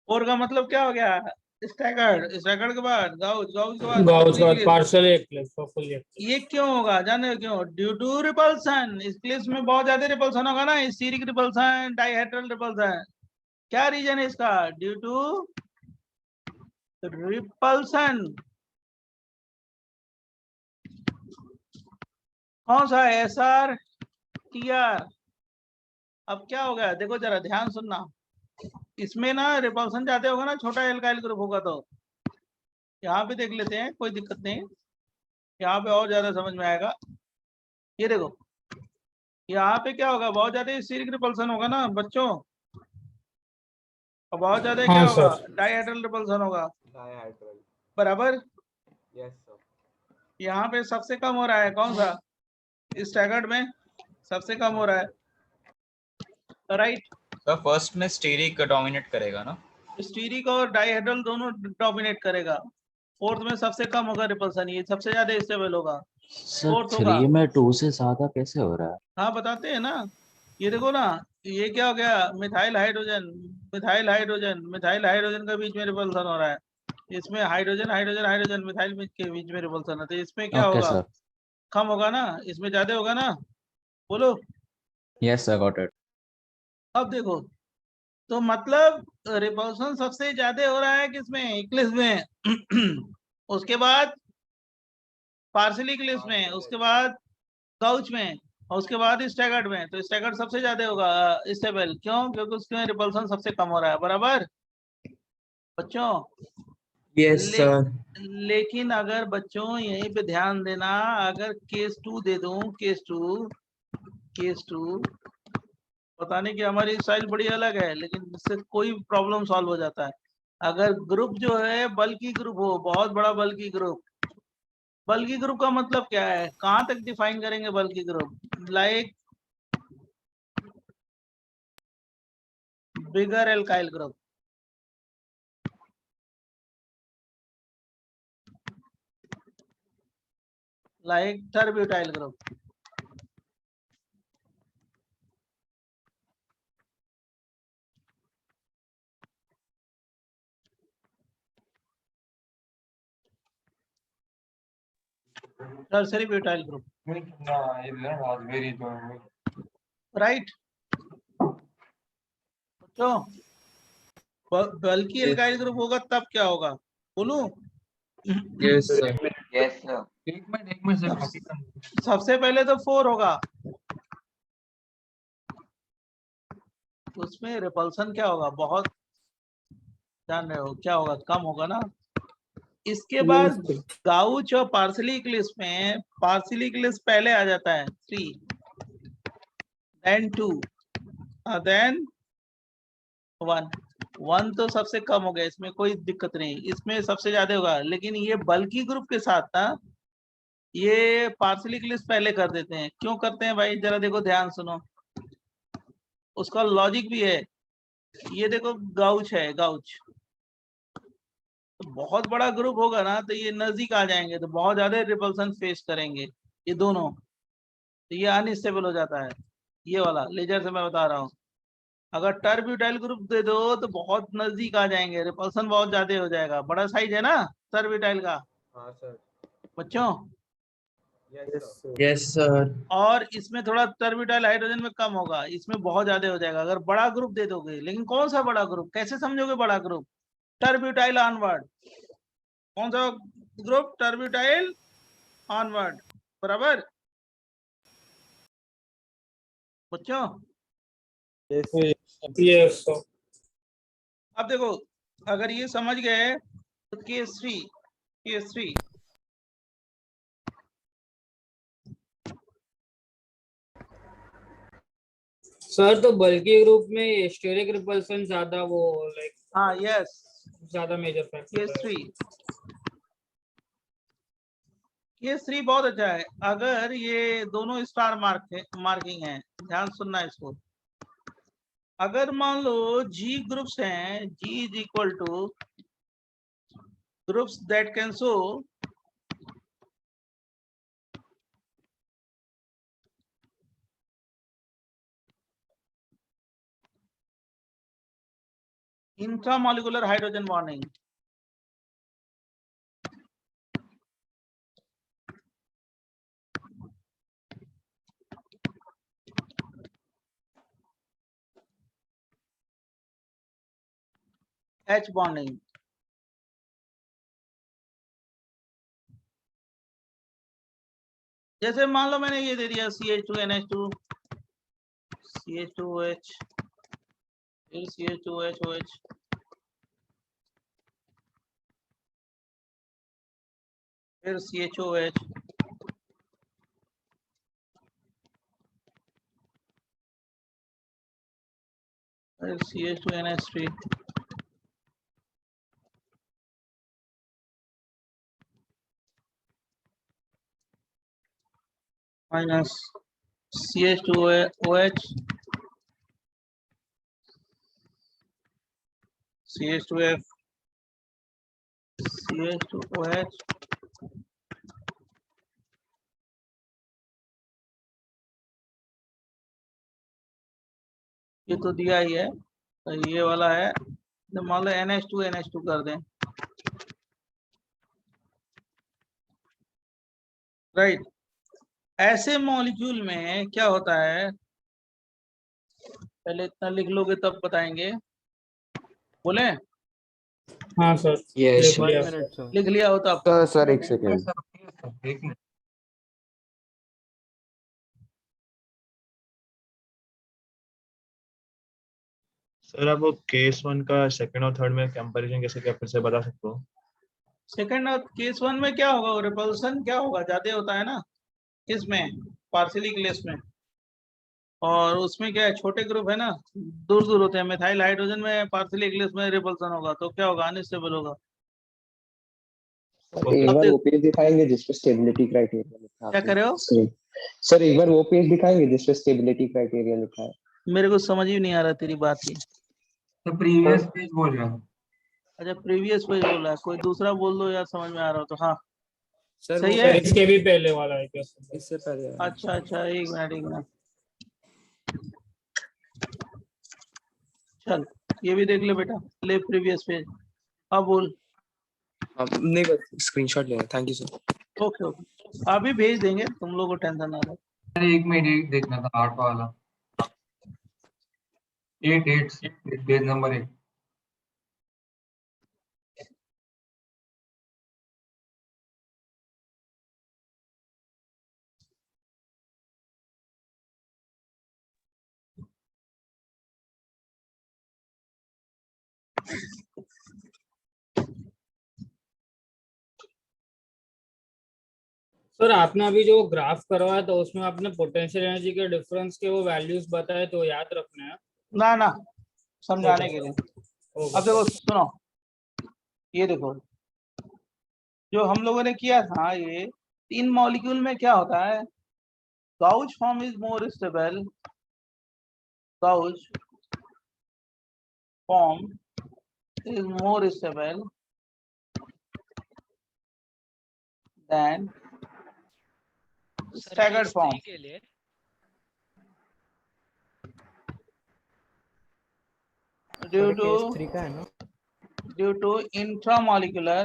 4 का मतलब क्या हो गया, स्टैगर्ड, स्टैगर्ड के बाद गाउच, गाउच के बाद गाउच fully का clear। Partial Eclipse, full Eclipse. ये क्यों होगा, जाने क्यों, ड्यू टू रिपल्सन। इस केस में बहुत ज्यादा रिपल्सन होगा ना, स्टीरिक रिपल्सन, डाइहेड्रल रिपल्सन। क्या रीजन है इसका, ड्यू टू रिपल्सन। कौन सा, SR TR। अब क्या हो गया, देखो जरा ध्यान सुनना। इसमें ना रिपल्सन जाते होगा ना, छोटा एल्काइल ग्रुप होगा तो। यहाँ पे देख लेते हैं, कोई दिक्कत नहीं, यहाँ पे और ज्यादा समझ में आएगा। ये देखो, यहाँ पे क्या होगा, बहुत ज्यादा स्टीरिक रिपल्सन होगा ना बच्चों, और बहुत ज्यादा क्या हाँ होगा, सर। डाइहेड्रल रिपल्सन होगा, डाइहेड्रल। बराबर। Yes sir. यहाँ पे सबसे कम हो रहा है कौन सा, स्टैगर्ड में सबसे कम हो रहा है, राइट। सर फर्स्ट में स्टीरिक डोमिनेट करेगा ना, स्टीरिक और डाइहेड्रल दोनों डोमिनेट करेगा। फोर्थ में सबसे कम होगा रिपल्सन, ये सबसे ज्यादा स्टेबल होगा। सर फोर्थ होगा, 3 में 2 से ज्यादा कैसे हो रहा है? हाँ बताते हैं ना। ये देखो ना, ये क्या हो गया, methyl hydrogen, methyl hydrogen, methyl hydrogen के बीच में रिपल्सन हो रहा है। इसमें हाइड्रोजन हाइड्रोजन हाइड्रोजन मिथाइल के बीच में रिपल्सन है, तो इसमें क्या ओके होगा, सर। कम होगा ना, इसमें ज्यादा होगा ना, बोलो। Yes sir, got it. अब देखो, तो मतलब रिपल्सन सबसे ज्यादा हो रहा है किसमें, इक्लिप्स में। उसके बाद पार्शियल इक्लिप्स में, उसके बाद गाउच में, और उसके बाद स्टैगर्ड में। तो स्टैगर्ड सबसे ज्यादा होगा स्टेबल, क्यों, क्योंकि उसमें रिपल्सन सबसे कम हो रहा है, बराबर बच्चों। Yes sir. लेकिन अगर बच्चों यहीं पे ध्यान देना, अगर केस 2 दे दूं, केस 2 पता नहीं कि हमारी स्टाइल बड़ी अलग है, लेकिन इससे कोई प्रॉब्लम सॉल्व हो जाता है। अगर ग्रुप जो है बल्की ग्रुप हो, बहुत बड़ा बल्की ग्रुप। बल्की ग्रुप का मतलब क्या है, कहां तक डिफाइन करेंगे bulky group, like bigger alkyl group, like tertbutyl group. Tertiary butyl group, right. तो बल्कि एल्काइल ग्रुप होगा तब क्या होगा, बोलूं। Yes sir. Yes sir. एक मिनट सर। सबसे पहले तो 4 होगा, उसमें रिपल्सन क्या होगा, बहुत जान रहे हो क्या होगा, कम होगा ना। इसके बाद गाउच और पार्सली इक्लिप्स में पार्सली इक्लिप्स पहले आ जाता है 3, देन 2, देन 1। 1 तो सबसे कम हो गया, इसमें कोई दिक्कत नहीं, इसमें सबसे ज्यादा होगा। लेकिन ये बल्कि ग्रुप के साथ ना ये पार्सली इक्लिप्स पहले कर देते हैं। क्यों करते हैं भाई, जरा देखो, ध्यान सुनो, उसका लॉजिक भी है। ये देखो गाउच है, गाउच तो बहुत बड़ा ग्रुप होगा ना, तो ये नजदीक आ जाएंगे तो बहुत ज्यादा रिपल्सन फेस करेंगे ये दोनों, तो ये अनस्टेबल हो जाता है। ये वाला लेजर से मैं बता रहा हूँ। अगर टर्ब्यूटाइल ग्रुप दे दो तो बहुत नजदीक आ जाएंगे, रिपल्सन बहुत ज्यादा हो जाएगा। बड़ा साइज है ना टर्ब्यूटाइल का हाँ सर। बच्चों। Yes sir. और इसमें थोड़ा टर्ब्यूटाइल हाइड्रोजन में कम होगा, इसमें बहुत ज्यादा हो जाएगा अगर बड़ा ग्रुप दे दोगे। लेकिन कौन सा बड़ा ग्रुप, कैसे समझोगे बड़ा ग्रुप? टर्ब्यूटाइल ऑनवर्ड। कौन सा ग्रुप? टर्ब्यूटाइल ऑनवर्ड, बराबर बच्चों। Yes sir. अब देखो, अगर ये समझ गए तो केस 3 सर तो बल्कि ग्रुप में स्टेरिक रिपल्सन ज्यादा वो लाइक हाँ यस, ज्यादा मेजर फैक्टर केस है। 3 केस 3 बहुत अच्छा है। अगर ये दोनों स्टार मार्किंग है, ध्यान सुनना इसको। अगर मान लो जी ग्रुप्स हैं, G is equal to groups that can show intramolecular hydrogen bonding. H bonding, जैसे मान लो मैंने ये दे दिया CH2NH2 CH2OH फिर CH2HOH फिर CHOH फिर CH2NH3 minus CH2OH CH2F CH2OH ये तो दिया ही है, तो ये वाला है। तो मान लो NH2 कर दें, राइट। ऐसे मॉलिक्यूल में क्या होता है, पहले इतना लिख लोगे तब बताएंगे। बोले हाँ सर, यस लिख लिया सर। लिख लिया हो तो आप सर एक सेकेंड। एक मिनट। सर आप वो केस 1 का सेकंड और थर्ड में कंपैरिजन कैसे क्या फिर से बता सकते हो? सेकंड और केस 1 में क्या होगा, रिपल्सन क्या होगा, ज्यादा होता है ना इसमें पार्सली क्लेस में। और उसमें क्या है, छोटे ग्रुप है ना, दूर दूर होते हैं। मिथाइल हाइड्रोजन में पार्सली क्लेस में रिपल्सन होगा तो क्या होगा, अनस्टेबल होगा। एक बार वो पेज दिखाएंगे जिसपे स्टेबिलिटी क्राइटेरिया लिखा है? क्या करे हो सर एक बार वो पेज दिखाएंगे जिसपे स्टेबिलिटी क्राइटेरिया लिखा है? मेरे को समझ ही नहीं आ रहा तेरी बात ही। तो प्रीवियस पेज बोल रहा हूँ। अच्छा प्रीवियस पेज बोल रहा है, कोई दूसरा बोल दो यार, समझ में आ रहा हो तो। हाँ सर सही वो है। इसके भी पहले वाला है क्या सर? इससे पहले अच्छा अच्छा, एक मिनट चल, ये भी देख ले बेटा, ले प्रीवियस पेज। अब बोल। नहीं, बस स्क्रीनशॉट लेना। Thank you sir. Okay okay, अभी भेज देंगे, तुम लोग को टेंशन ना लो। अरे एक मिनट देखना था, 8 वाला 8 पेज नंबर 8। सर आपने अभी जो ग्राफ करवाया था उसमें आपने पोटेंशियल एनर्जी के डिफरेंस के वो वैल्यूज बताए तो याद रखने हैं। ना ना, समझाने ओके के लिए। ओके अब देखो सुनो, ये देखो जो हम लोगों ने किया था, ये 3 मॉलिक्यूल में क्या होता है, gauche form is more stable, gauche form is more stable than staggered form. Due to intramolecular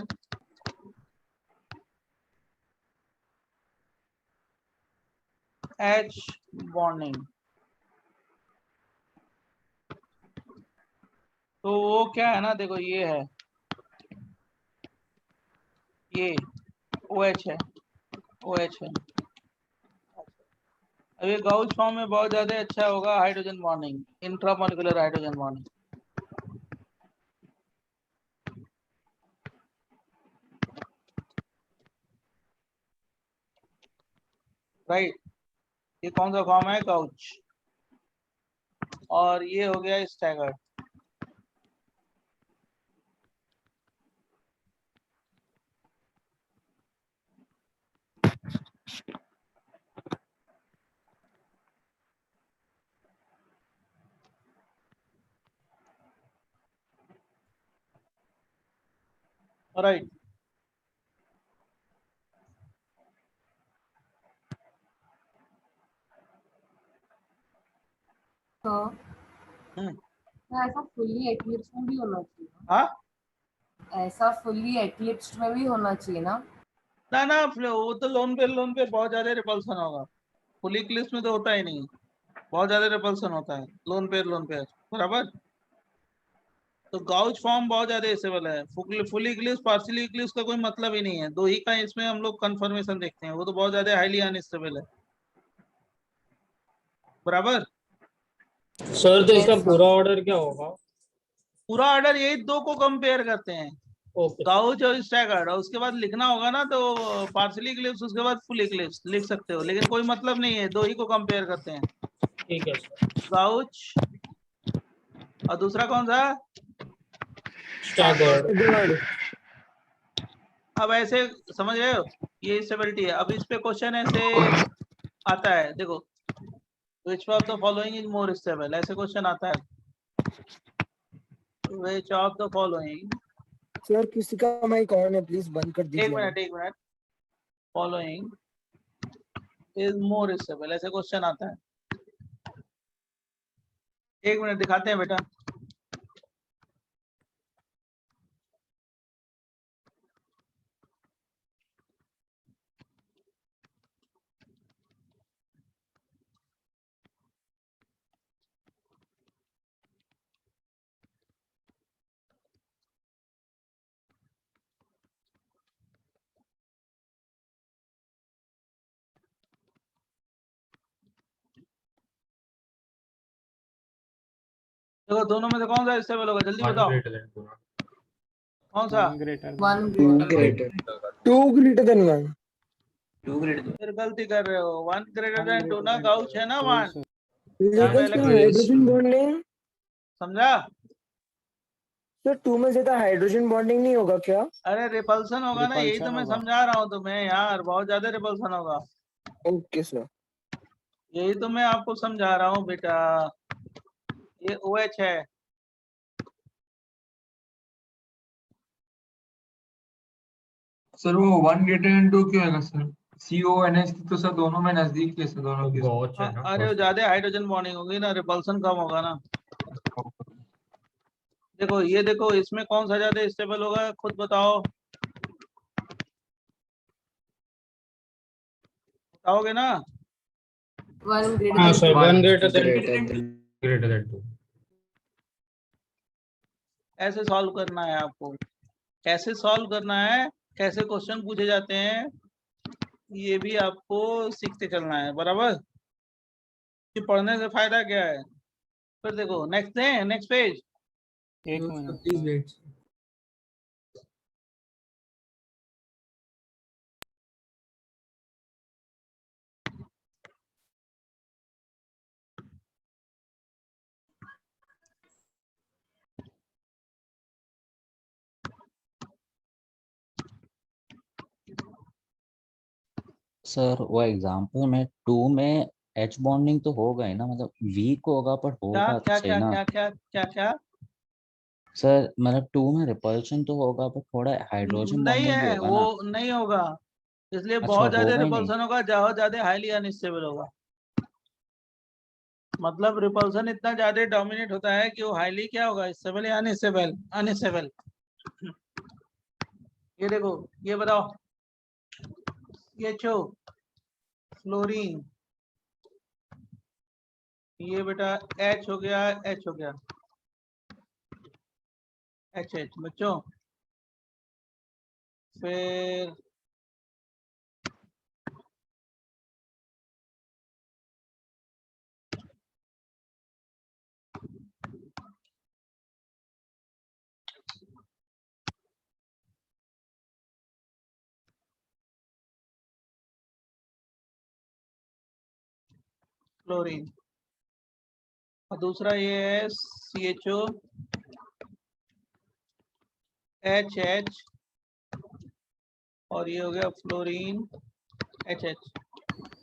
H bonding. तो वो क्या है ना, देखो ये है, ये OH है, OH है। अब ये गाउच फॉर्म में बहुत ज्यादा अच्छा होगा hydrogen bonding, intramolecular hydrogen bonding. Right, ये कौन सा फॉर्म है, गाउच, और ये हो गया स्टैगर्ड। राइट, ऐसा फुल्ली एक्लिप्स में भी होना चाहिए। हाँ, ऐसा फुल्ली एक्लिप्स में भी होना चाहिए ना। ना वो तो लोन पे बहुत ज्यादा रिपल्सन होगा, फुल इक्लिप्स में तो होता ही नहीं, बहुत ज्यादा रिपल्सन होता है लोन पेयर बराबर। तो गाउच फॉर्म बहुत ज्यादा स्टेबल है, फुल इक्लिप्स पार्शियल इक्लिप्स का कोई मतलब ही नहीं है, दो ही का इसमें हम लोग कंफर्मेशन देखते हैं, वो तो बहुत ज्यादा हाईली अनस्टेबल है, बराबर। सर तो इसका पूरा ऑर्डर क्या होगा? पूरा ऑर्डर यही दो को कंपेयर करते हैं, ओके गाउच और स्टैगर्ड, और उसके बाद लिखना होगा ना तो पार्शियल इक्लिप्स उसके बाद फुल इक्लिप्स लिख सकते हो, लेकिन कोई मतलब नहीं है, दो ही को कंपेयर करते हैं, ठीक है सर। गाउच और दूसरा कौन सा, स्टैगर्ड। अब ऐसे समझ रहे हो, ये स्टेबिलिटी है। अब इस पे क्वेश्चन ऐसे आता है, देखो which of the following is more stable, ऐसे क्वेश्चन आता है, which of the following, sir किसी का माइक ऑन है, प्लीज बंद कर एक minute, following is more stable, ऐसे क्वेश्चन आता है, एक मिनट दिखाते हैं बेटा। देखो दोनों में से कौन सा स्टेबल होगा, जल्दी बताओ कौन सा। One two greater than one. फिर गलती कर रहे हो, 1 ग्रेटर देन 2 ना, गाउच है ना 1, हाइड्रोजन बॉन्डिंग, समझा। सर 2 में ज्यादा हाइड्रोजन बॉन्डिंग नहीं होगा क्या? अरे रिपल्सन होगा ना, यही तो मैं समझा रहा हूँ तुम्हें यार, बहुत ज्यादा रिपल्सन होगा, ओके सर। यही तो मैं आपको समझा रहा हूँ बेटा, ये OH है, सर वो 1 ग्रेटर देन 2 क्यों आएगा सर? CONH तो सर दोनों में नजदीक है सर, दोनों की। अरे वो ज्यादा हाइड्रोजन बॉन्डिंग होगी ना, रिपल्सन कम होगा ना। देखो ये देखो, इसमें कौन सा ज्यादा स्टेबल होगा, खुद बताओ, बताओगे ना। वन हाँ सर, 1 ग्रेटर देन 2। ऐसे सॉल्व करना है आपको, कैसे सॉल्व करना है, कैसे क्वेश्चन पूछे जाते हैं, ये भी आपको सीखते चलना है, बराबर। कि पढ़ने से फायदा क्या है। फिर देखो नेक्स्ट पेज, एक मिनट प्लीज वेट। सर वो एग्जांपल में 2 में एच बॉन्डिंग तो होगा ही ना, मतलब वीक होगा पर क्या होगा तो क्या सही क्या ना। क्या क्या क्या क्या सर मतलब 2 में रिपल्शन तो होगा पर थोड़ा हाइड्रोजन नहीं बॉन्डिंग भी है, होगा वो ना। नहीं होगा, इसलिए अच्छा बहुत ज्यादा होगा ही नहीं। रिपल्सन होगा, ज्यादा हाईली अनस्टेबल होगा। मतलब रिपल्सन इतना ज्यादा डोमिनेट होता है कि वो हाईली क्या होगा, स्टेबल या अनस्टेबल। अनस्टेबल। ये देखो, ये बताओ, ये छो फ्लोरीन, ये बेटा H हो गया, H हो गया, H बच्चों। फिर क्लोरीन, और दूसरा ये है CHO HH, और ये हो गया फ्लोरीन HH।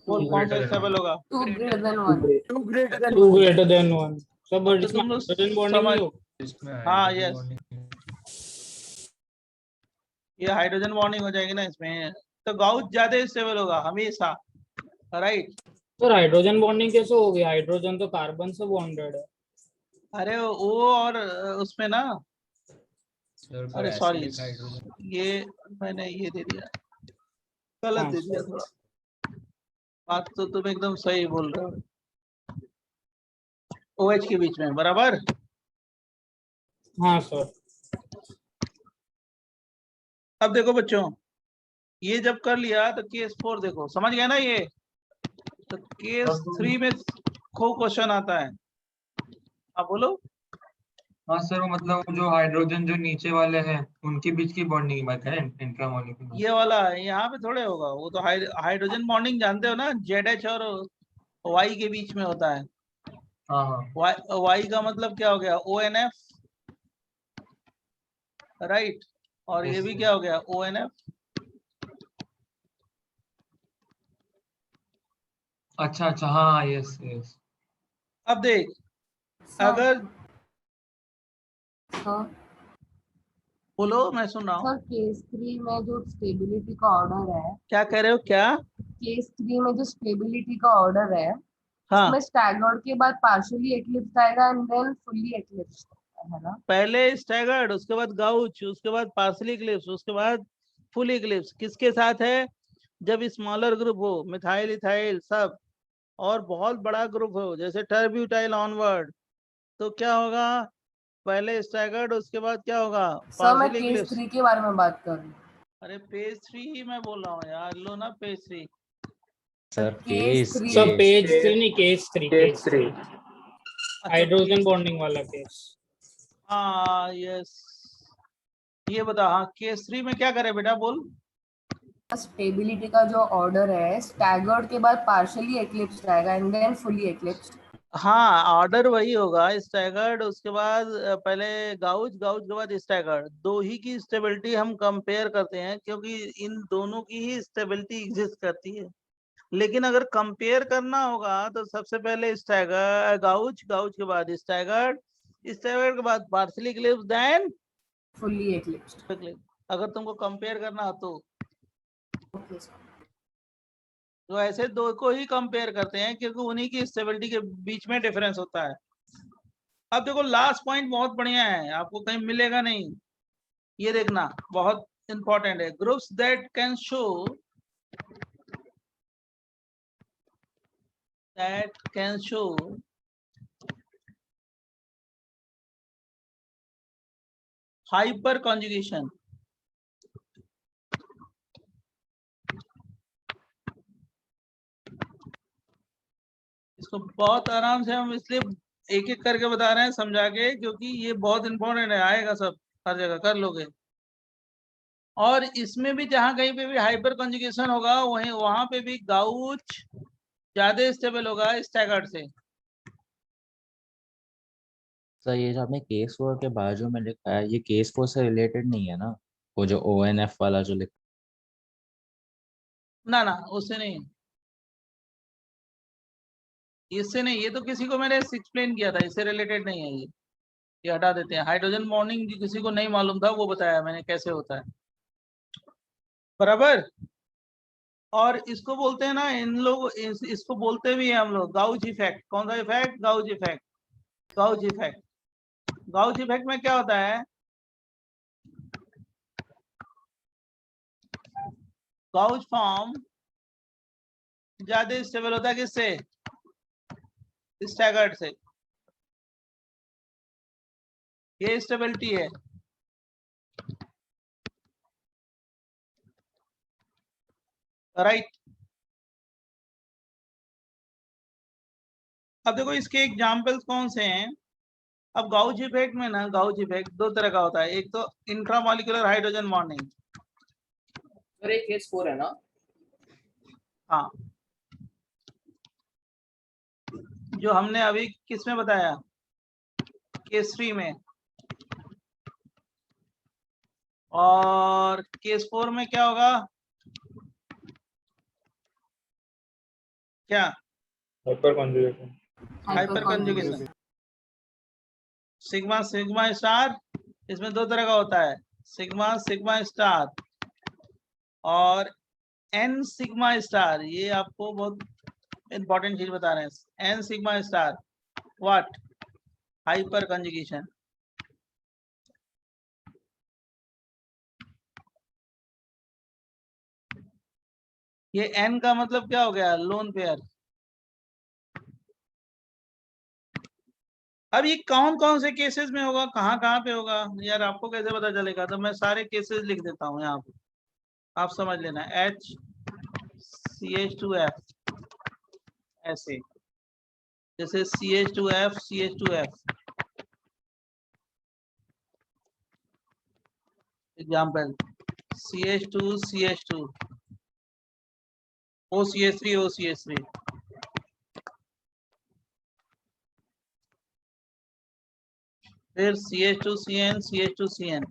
बोल कौन सा स्टेबल होगा? 2 greater than 1. 2 greater than 2 1। greater than 1 सब, अब बट तो इसमें तुम लोग हाइड्रोजन बॉन्डिंग समझ, नहीं होगा। इसमें हाँ hydrogen यस, bonding- ये हाइड्रोजन बॉन्डिंग हो जाएगी ना इसमें, तो गाउस ज्यादा स्टेबल होगा हमेशा, राइट। तो हाइड्रोजन बॉन्डिंग कैसे होगी? हाइड्रोजन तो कार्बन से बॉन्डेड है। अरे वो और उसमें ना, सर पर अरे सॉरी, acidic hydrogen ये मैंने ये दे दिया, गलत हाँ दे दिया थोड़ा। बात तो तुम एकदम सही बोल रहे हो, OH के बीच में, बराबर। हाँ सर। अब देखो बच्चों, ये जब कर लिया तो केस 4 देखो, समझ गए ना ये? तो केस 3 में खूब क्वेश्चन आता है। अब बोलो। हाँ सर, वो मतलब जो हाइड्रोजन जो नीचे वाले हैं उनके बीच की बॉन्डिंग की बात है, इंट्रामोलिक्यूलर। ये वाला यहाँ पे थोड़े होगा, वो तो हाइड्रोजन बॉन्डिंग जानते हो ना, ZH और Y के बीच में होता है। हाँ हाँ। Y का मतलब क्या हो गया, ONF, राइट, और ये Yes, भी sir. क्या हो गया, ONF। अच्छा अच्छा, हाँ यस यस। अब देख, Sir, अगर sir, बोलो, मैं सुन रहा हूँ। sir, केस 3 में जो स्टेबिलिटी का ऑर्डर है, क्या कह रहे हो, क्या? केस 3 में जो स्टेबिलिटी का ऑर्डर है, हाँ, उसमें स्टैगर्ड के बाद पार्शियली एक्लिप्स आएगा एंड देन फुल्ली एक्लिप्स, है ना? पहले स्टैगर्ड, उसके बाद गाउच, उसके बाद पार्सली इक्लिप्स, उसके बाद फुल इक्लिप्स। किसके साथ है? जब स्मॉलर ग्रुप हो, मिथाइल इथाइल सब, और बहुत बड़ा ग्रुप हो जैसे टर्ब्यूटाइल ऑनवर्ड, तो क्या होगा, पहले स्टैगर्ड, उसके बाद क्या होगा, सर मैं पार्सली केस इक्लिप्स। 3 के बारे में बात कर रही हूँ। अरे पेज 3 ही मैं बोल रहा हूँ यार, लो ना पेज 3। सर केस केस 3 सब केस पेज 3 नहीं, केस 3, केस 3 अच्छा हाइड्रोजन बॉन्डिंग वाला केस। हाँ यस, ये बता, हाँ केस 3 में क्या करे बेटा, बोल। स्टेबिलिटी का जो ऑर्डर है, स्टैगर्ड के बाद पार्शियली एक्लिप्स आएगा एंड देन फुल्ली एक्लिप्स। हाँ ऑर्डर वही होगा, स्टैगर्ड, उसके बाद पहले गाउच, गाउच के बाद स्टैगर्ड। दो ही की स्टेबिलिटी हम कंपेयर करते हैं क्योंकि इन दोनों की ही स्टेबिलिटी एग्जिस्ट करती है। लेकिन अगर कंपेयर करना होगा तो सबसे पहले स्टैगर्ड, गाउच, गाउच के बाद स्टैगर्ड, स्टैगर्ड के बाद partially eclipse, then fully eclipse. अगर तुमको कंपेयर करना हो तो ओके सर। तो ऐसे दो को ही कंपेयर करते हैं क्योंकि उन्हीं की स्टेबिलिटी के बीच में डिफरेंस होता है। अब देखो लास्ट पॉइंट बहुत बढ़िया है, आपको कहीं मिलेगा नहीं, ये देखना बहुत इंपॉर्टेंट है। Groups that can show hyper conjugation. इसको बहुत आराम से हम इसलिए एक एक करके बता रहे हैं समझा के, क्योंकि ये बहुत इंपॉर्टेंट है, आएगा सब हर जगह, कर लोगे। और इसमें भी जहां कहीं पे भी हाइपर कॉन्जुगेशन होगा वहीं वहां पे भी गाउच ज्यादा स्टेबल होगा स्टैगर्ड से। सर ये जो आपने केस 4 के बाजू में लिखा है, ये केस 4 से रिलेटेड नहीं है ना, वो जो ONF वाला जो लिखा ना ना उससे नहीं, इससे नहीं, ये तो किसी को मैंने एक्सप्लेन किया था, इससे रिलेटेड नहीं है ये हटा देते हैं। हाइड्रोजन बॉन्डिंग किसी को नहीं मालूम था, वो बताया मैंने कैसे होता है, बराबर। और इसको बोलते हैं ना इन लोग, इसको बोलते भी हैं हम लोग गाउच इफेक्ट। कौन सा effect? Gauche effect. Gauche effect, gauche effect में क्या होता है? गाउच फॉर्म ज्यादा स्टेबल होता है किससे? स्टैगर्ड से। ये स्टेबिलिटी है। राइट। अब देखो इसके एग्जांपल्स कौन से हैं। अब गाउच इफेक्ट में ना, गाउच इफेक्ट दो तरह का होता है, एक तो इंट्रामॉलिक्यूलर हाइड्रोजन बॉन्डिंग। सर ये केस 4 है ना? हाँ, जो हमने अभी किस में बताया, केस 3 में। और केस 4 में क्या होगा? क्या? Hyperconjugation. Hyperconjugation. Sigma sigma star, इसमें दो तरह का होता है, सिग्मा सिग्मा स्टार और एन सिग्मा स्टार। ये आपको बहुत इंपॉर्टेंट चीज बता रहे हैं। N sigma star what? Hyperconjugation. ये एन का मतलब क्या हो गया? Lone pair. अब ये कौन कौन से केसेस में होगा, कहाँ कहाँ पे होगा यार, आपको कैसे पता चलेगा? तो मैं सारे केसेस लिख देता हूँ यहाँ पे, आप समझ लेना। HCH2F ऐसे, जैसे CH2F CH2F example, CH2 CH2 OCH3 OCH3। फिर CH2CN CH2CN।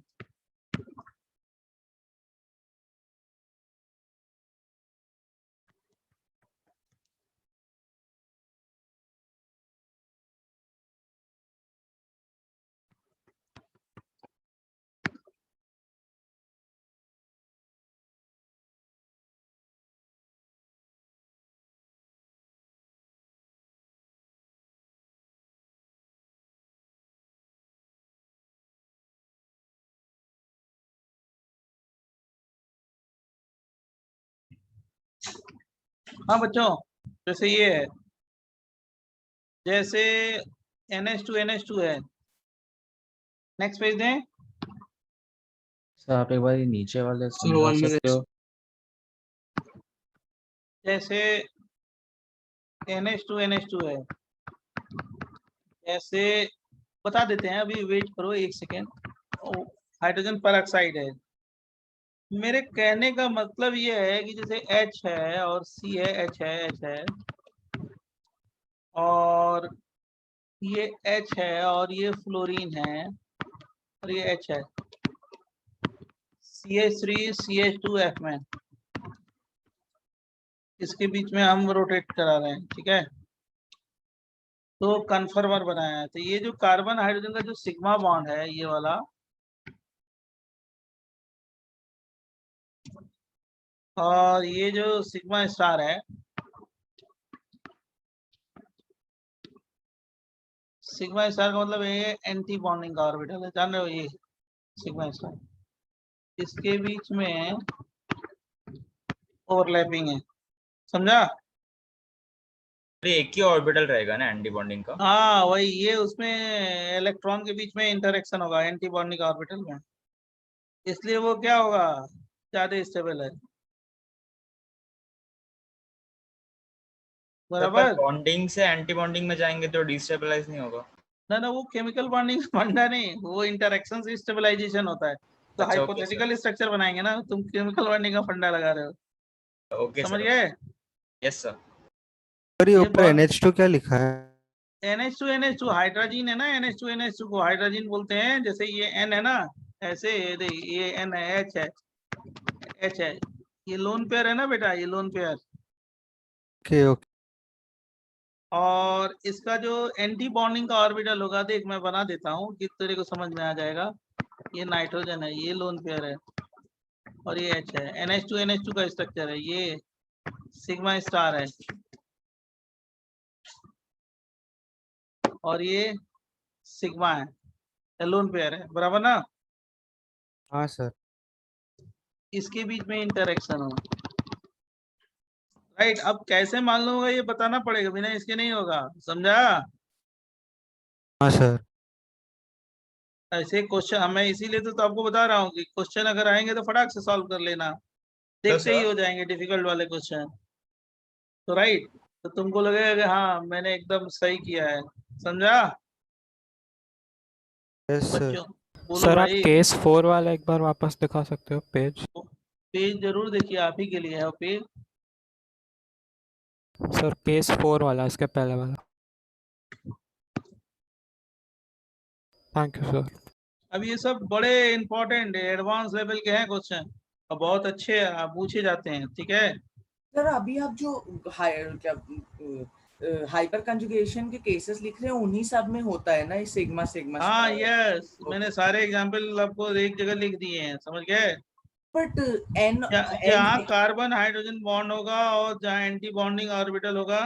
हाँ बच्चों, जैसे ये है, जैसे NH2 NH2 है। नेक्स्ट पेज दें। सर आप एक बार ये नीचे वाले सर समझा 1 सकते minute। हो? जैसे NH2 NH2 है, ऐसे बता देते हैं, अभी वेट करो एक सेकेंड। हाइड्रोजन पर ऑक्साइड है। मेरे कहने का मतलब ये है कि जैसे H है और C है, H है H है, और ये H है और ये फ्लोरीन है और ये H है, CH3 CH2F में, इसके बीच में हम रोटेट करा रहे हैं, ठीक है। तो कन्फर्मर बनाया है। तो ये जो कार्बन हाइड्रोजन का जो सिग्मा बॉन्ड है, ये वाला, और ये जो सिग्मा स्टार है, सिग्मा स्टार का मतलब ये एंटी बॉन्डिंग का ऑर्बिटल है, जान रहे हो, ये सिग्मा स्टार, इसके बीच में ओवरलैपिंग है, समझा? एक ही ऑर्बिटल रहेगा ना एंटी बॉन्डिंग का? हाँ वही, ये उसमें इलेक्ट्रॉन के बीच में इंटरेक्शन होगा एंटी बॉन्डिंग ऑर्बिटल में, इसलिए वो क्या होगा? ज्यादा स्टेबल है, बराबर। बॉन्डिंग से एंटी बॉन्डिंग में जाएंगे तो डिस्टेबलाइज नहीं होगा? ना वो केमिकल बॉन्डिंग फंडा नहीं, वो इंटरेक्शन से स्टेबलाइजेशन होता है। तो अच्छा, ओके हाइपोथेटिकल स्ट्रक्चर बनाएंगे ना, तुम केमिकल बॉन्डिंग का फंडा लगा रहे हो, ओके समझ सर। गए? Yes sir. सर ये ऊपर NH2 क्या लिखा है? NH2 हाइड्रोजन है ना, NH2 NH2 को हाइड्रोजन बोलते हैं। जैसे ये N है ना, ऐसे ये N है, H है, H है, ये लोन पेयर है ना बेटा, ये लोन पेयर। ओके ओके और इसका जो एंटी बॉन्डिंग का ऑर्बिटल होगा, देख मैं बना देता हूँ कि तेरे को समझ में आ जाएगा। ये नाइट्रोजन है, ये लोन पेयर है, और ये H है। NH2 का स्ट्रक्चर है, ये सिग्मा स्टार है, और ये सिग्मा है, ये लोन पेयर है, बराबर ना। हाँ सर इसके बीच में इंटरेक्शन हो, राइट। अब कैसे मालूम होगा ये बताना पड़ेगा, बिना इसके नहीं होगा, समझा। हाँ सर ऐसे क्वेश्चन मैं इसीलिए तो आपको बता रहा हूँ कि क्वेश्चन अगर आएंगे तो फटाक से सॉल्व कर लेना, देखते ही हो जाएंगे डिफिकल्ट वाले क्वेश्चन। तो राइट, तो तुमको लगेगा कि हाँ मैंने एकदम सही किया है, समझा यस सर बच्चों। बोलो सर आप भाई। केस 4 वाला एक बार वापस दिखा सकते हो पेज। पेज जरूर देखिए, आप ही के लिए है वो पेज। सर केस 4 वाला, इसके पहले वाला। Thank you sir. अब ये सब बड़े इंपॉर्टेंट एडवांस लेवल के हैं क्वेश्चन, और बहुत अच्छे पूछे जाते हैं, ठीक है। सर अभी आप जो हाइपर कंजुगेशन के केसेस लिख रहे हैं उन्हीं सब में होता है ना ये सिग्मा सिग्मा। हाँ यस, मैंने सारे एग्जांपल आपको एक जगह लिख दिए हैं, समझ गए। बट एन जहाँ कार्बन हाइड्रोजन बॉन्ड होगा और जहाँ एंटी बॉन्डिंग ऑर्बिटल होगा,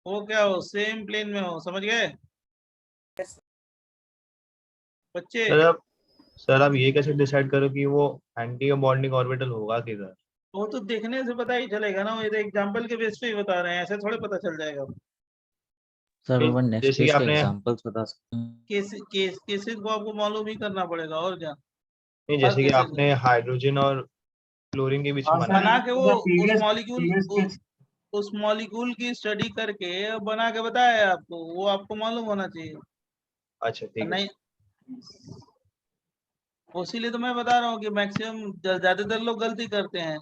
वो क्या हो, सेम प्लेन में हो, समझ गए बच्चे। सर आप ये कैसे डिसाइड करो कि वो एंटी बॉन्डिंग ऑर्बिटल होगा किधर? वो तो देखने से पता ही चलेगा ना, ये तो एग्जांपल के बेस पे ही बता रहे हैं, ऐसे थोड़े पता चल जाएगा। सर वो नेक्स्ट जैसे कि केस का आपने एग्जांपल्स बता सकते हैं? केसेस को आपको मालूम ही करना पड़ेगा, और क्या। नहीं, जैसे कि आपने हाइड्रोजन और क्लोरीन के बीच में बना के वो प्रीवियस उस मॉलिक्यूल की स्टडी करके बना के बताया है आपको, वो आपको मालूम होना चाहिए। अच्छा ठीक है। नहीं, इसीलिए तो मैं बता रहा हूँ कि मैक्सिमम ज्यादातर लोग गलती करते हैं,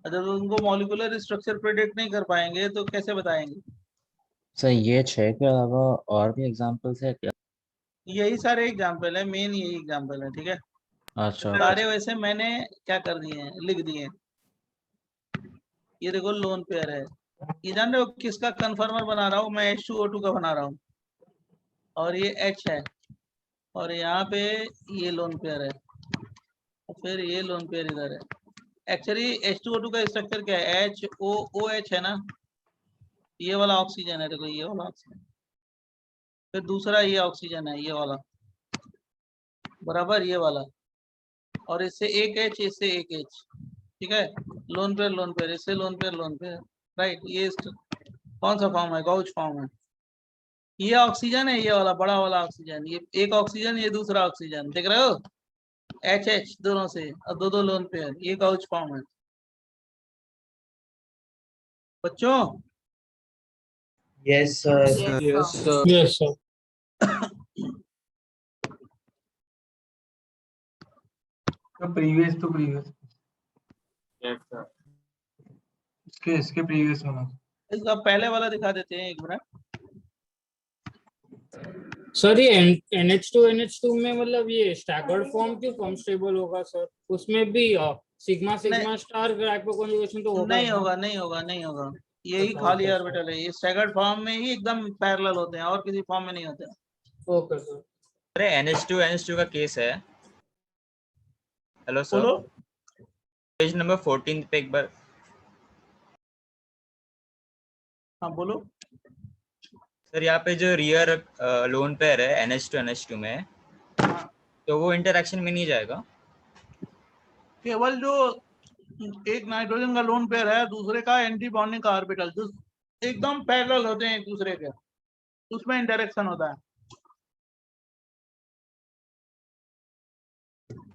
जब उनको मॉलिक्यूलर स्ट्रक्चर प्रेडिक्ट नहीं कर पाएंगे तो कैसे बताएंगे। सर ये 6 के अलावा और भी एग्जांपल्स है क्या? यही सारे एग्जाम्पल है, मेन यही एग्जाम्पल है, ठीक है। अच्छा सारे वैसे मैंने क्या कर दिए हैं, लिख दिए हैं। ये देखो लोन पेयर है, ये जान रहे हो किसका कन्फर्मर बना रहा हूँ मैं, H2O2 का बना रहा हूँ, और ये H है, और यहाँ पे ये लोन पेयर है, और फिर ये लोन पेयर इधर है। एक्चुअली H2O2 का स्ट्रक्चर क्या है, HOOH है ना, ये वाला ऑक्सीजन है, देखो ये वाला ऑक्सीजन, फिर दूसरा ये ऑक्सीजन है, ये वाला, बराबर ये वाला, और इससे एक H, इससे एक H, ठीक है। लोन पेयर, इससे लोन पेयर, राइट। ये कौन सा फॉर्म है, गॉच फॉर्म है। ये ऑक्सीजन है, ये वाला बड़ा वाला ऑक्सीजन, ये एक ऑक्सीजन, ये दूसरा ऑक्सीजन, देख रहे हो, H दोनों से, और दो लोन पेयर, ये गॉच फॉर्म है बच्चों। Yes sir. Yes sir. Yes sir. Previous तो प्रीवियस यस सर। इसके प्रीवियस होना। इसका पहले वाला दिखा देते हैं, एक मिनट। सर ये NH2 में मतलब ये स्टैगर्ड फॉर्म क्यों कम स्टेबल होगा सर? उसमें भी सिग्मा स्टार ग्राइपो कन्जुगेशन तो होगा नहीं होगा, नहीं होगा, यही खाली ऑर्बिटल है, ये स्टैगर्ड फॉर्म में ही एकदम पैरेलल होते हैं, और किसी फॉर्म में नहीं होते। Okay sir. अरे NH2 का केस है। हेलो सर, बोलो। पेज नंबर 14 पे एक बार। हाँ बोलो सर, यहाँ पे जो रियर लोन पेयर है NH2 में, तो वो इंटरेक्शन में नहीं जाएगा। केवल जो एक नाइट्रोजन का लोन पेयर है, दूसरे का एंटी बॉन्डिंग का ऑर्बिटल, जो एकदम पैरेलल होते हैं एक दूसरे के, उसमें इंटरेक्शन होता है।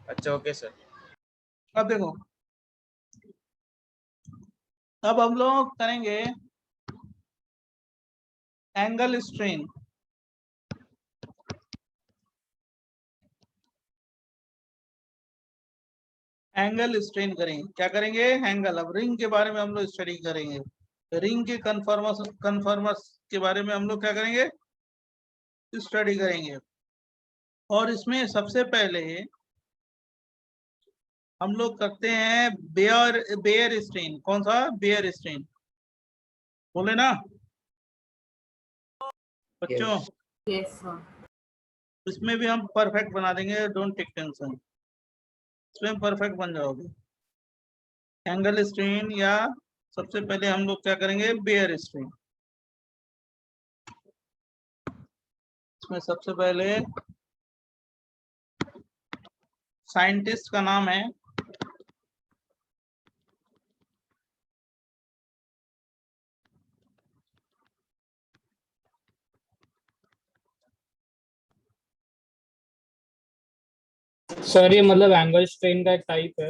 अच्छा ओके सर। अब देखो, अब हम लोग करेंगे एंगल स्ट्रेन। एंगल स्ट्रेन करेंगे, क्या करेंगे, एंगल। अब रिंग के बारे में हम लोग स्टडी करेंगे, रिंग के कन्फर्मर्स के बारे में हम लोग क्या करेंगे, स्टडी करेंगे। और इसमें सबसे पहले हम लोग करते हैं बेयर स्ट्रेन। कौन सा? बेयर स्ट्रेन बोले ना बच्चों? Yes sir. इसमें भी हम परफेक्ट बना देंगे, डोंट टेक टेंशन, इसमें परफेक्ट बन जाओगे। एंगल स्ट्रेन या सबसे पहले हम लोग क्या करेंगे? Baeyer strain. इसमें सबसे पहले साइंटिस्ट का नाम है सर ये मतलब एंगल स्ट्रेन का एक टाइप है।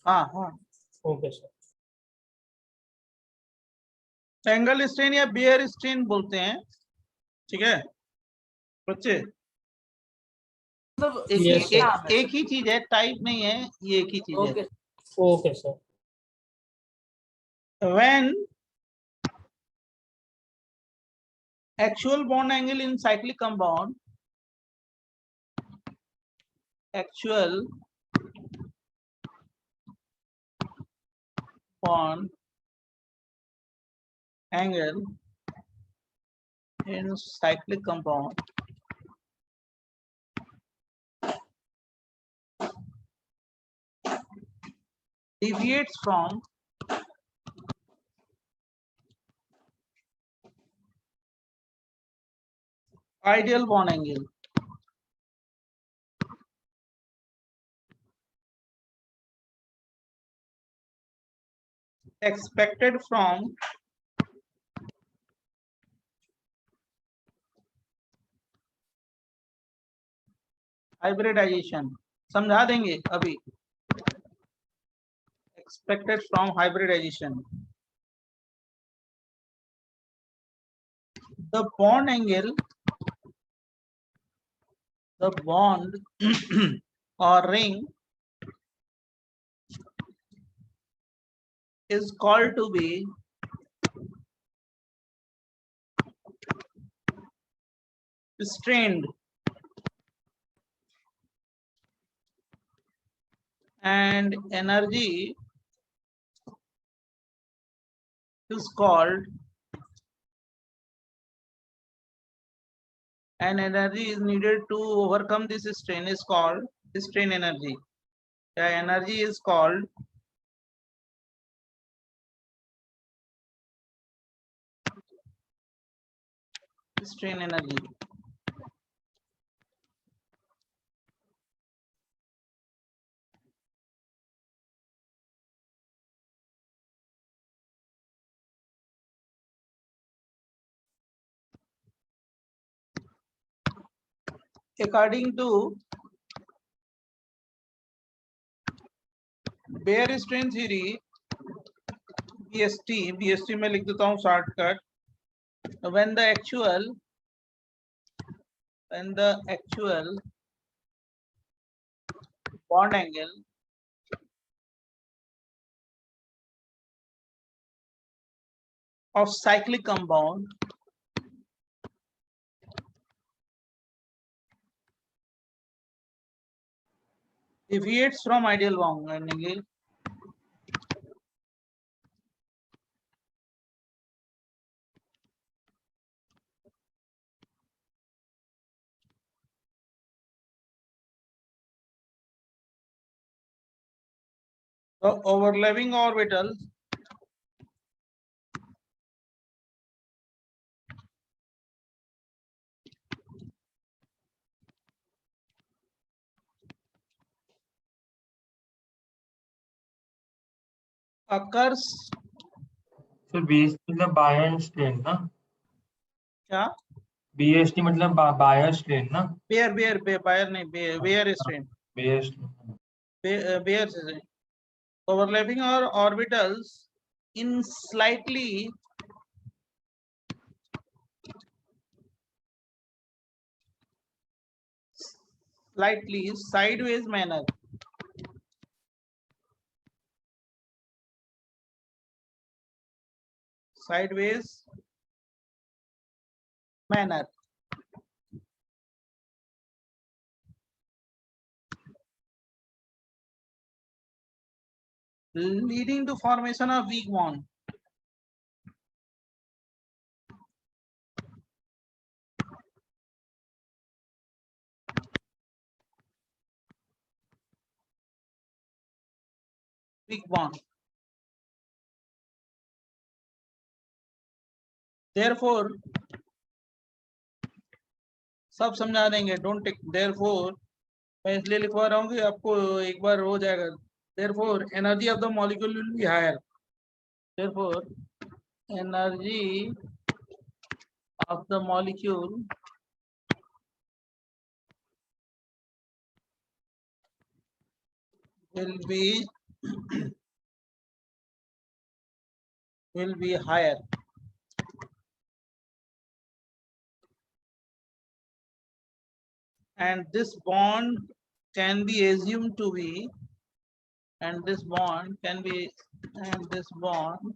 हाँ हाँ, ओके सर। एंगल स्ट्रेन या बेयर स्ट्रेन बोलते हैं, ठीक है बच्चे? मतलब एक Yes, ही sir. एक ही चीज है, टाइप नहीं है, ये एक ही चीज है। Okay okay sir. When actual bond angle in cyclic compound, actual bond angle in cyclic compound deviates from ideal bond angle. Expected from hybridization. समझा देंगे अभी। Expected from hybridization. The bond angle, the bond or ring is called to be strained and energy is called, and energy is needed to overcome this strain is called strain energy. The energy is called strain energy. According to Baeyer strain theory, BST में लिख देता हूँ shortcut. when the actual bond angle of cyclic compound deviates from ideal bond angle, the overlapping orbitals occurs, sir BST मतलब Bayer strain ना? क्या? BST मतलब Bayer strain ना? Bayer नहीं, Baeyer strain, Bayer strain. Baeyer से overlapping or orbitals in slightly sideways manner. Sideways manner. leading to formation of weak bond. Weak bond. Therefore, सब समझा देंगे, डोंट टेक देयरफॉर मैं इसलिए लिखवा रहा हूँ कि आपको एक बार हो जाएगा। Therefore energy of the molecule will be higher. Therefore energy of the molecule will be higher. And this bond can be assumed to be, and this bond can be, and this bond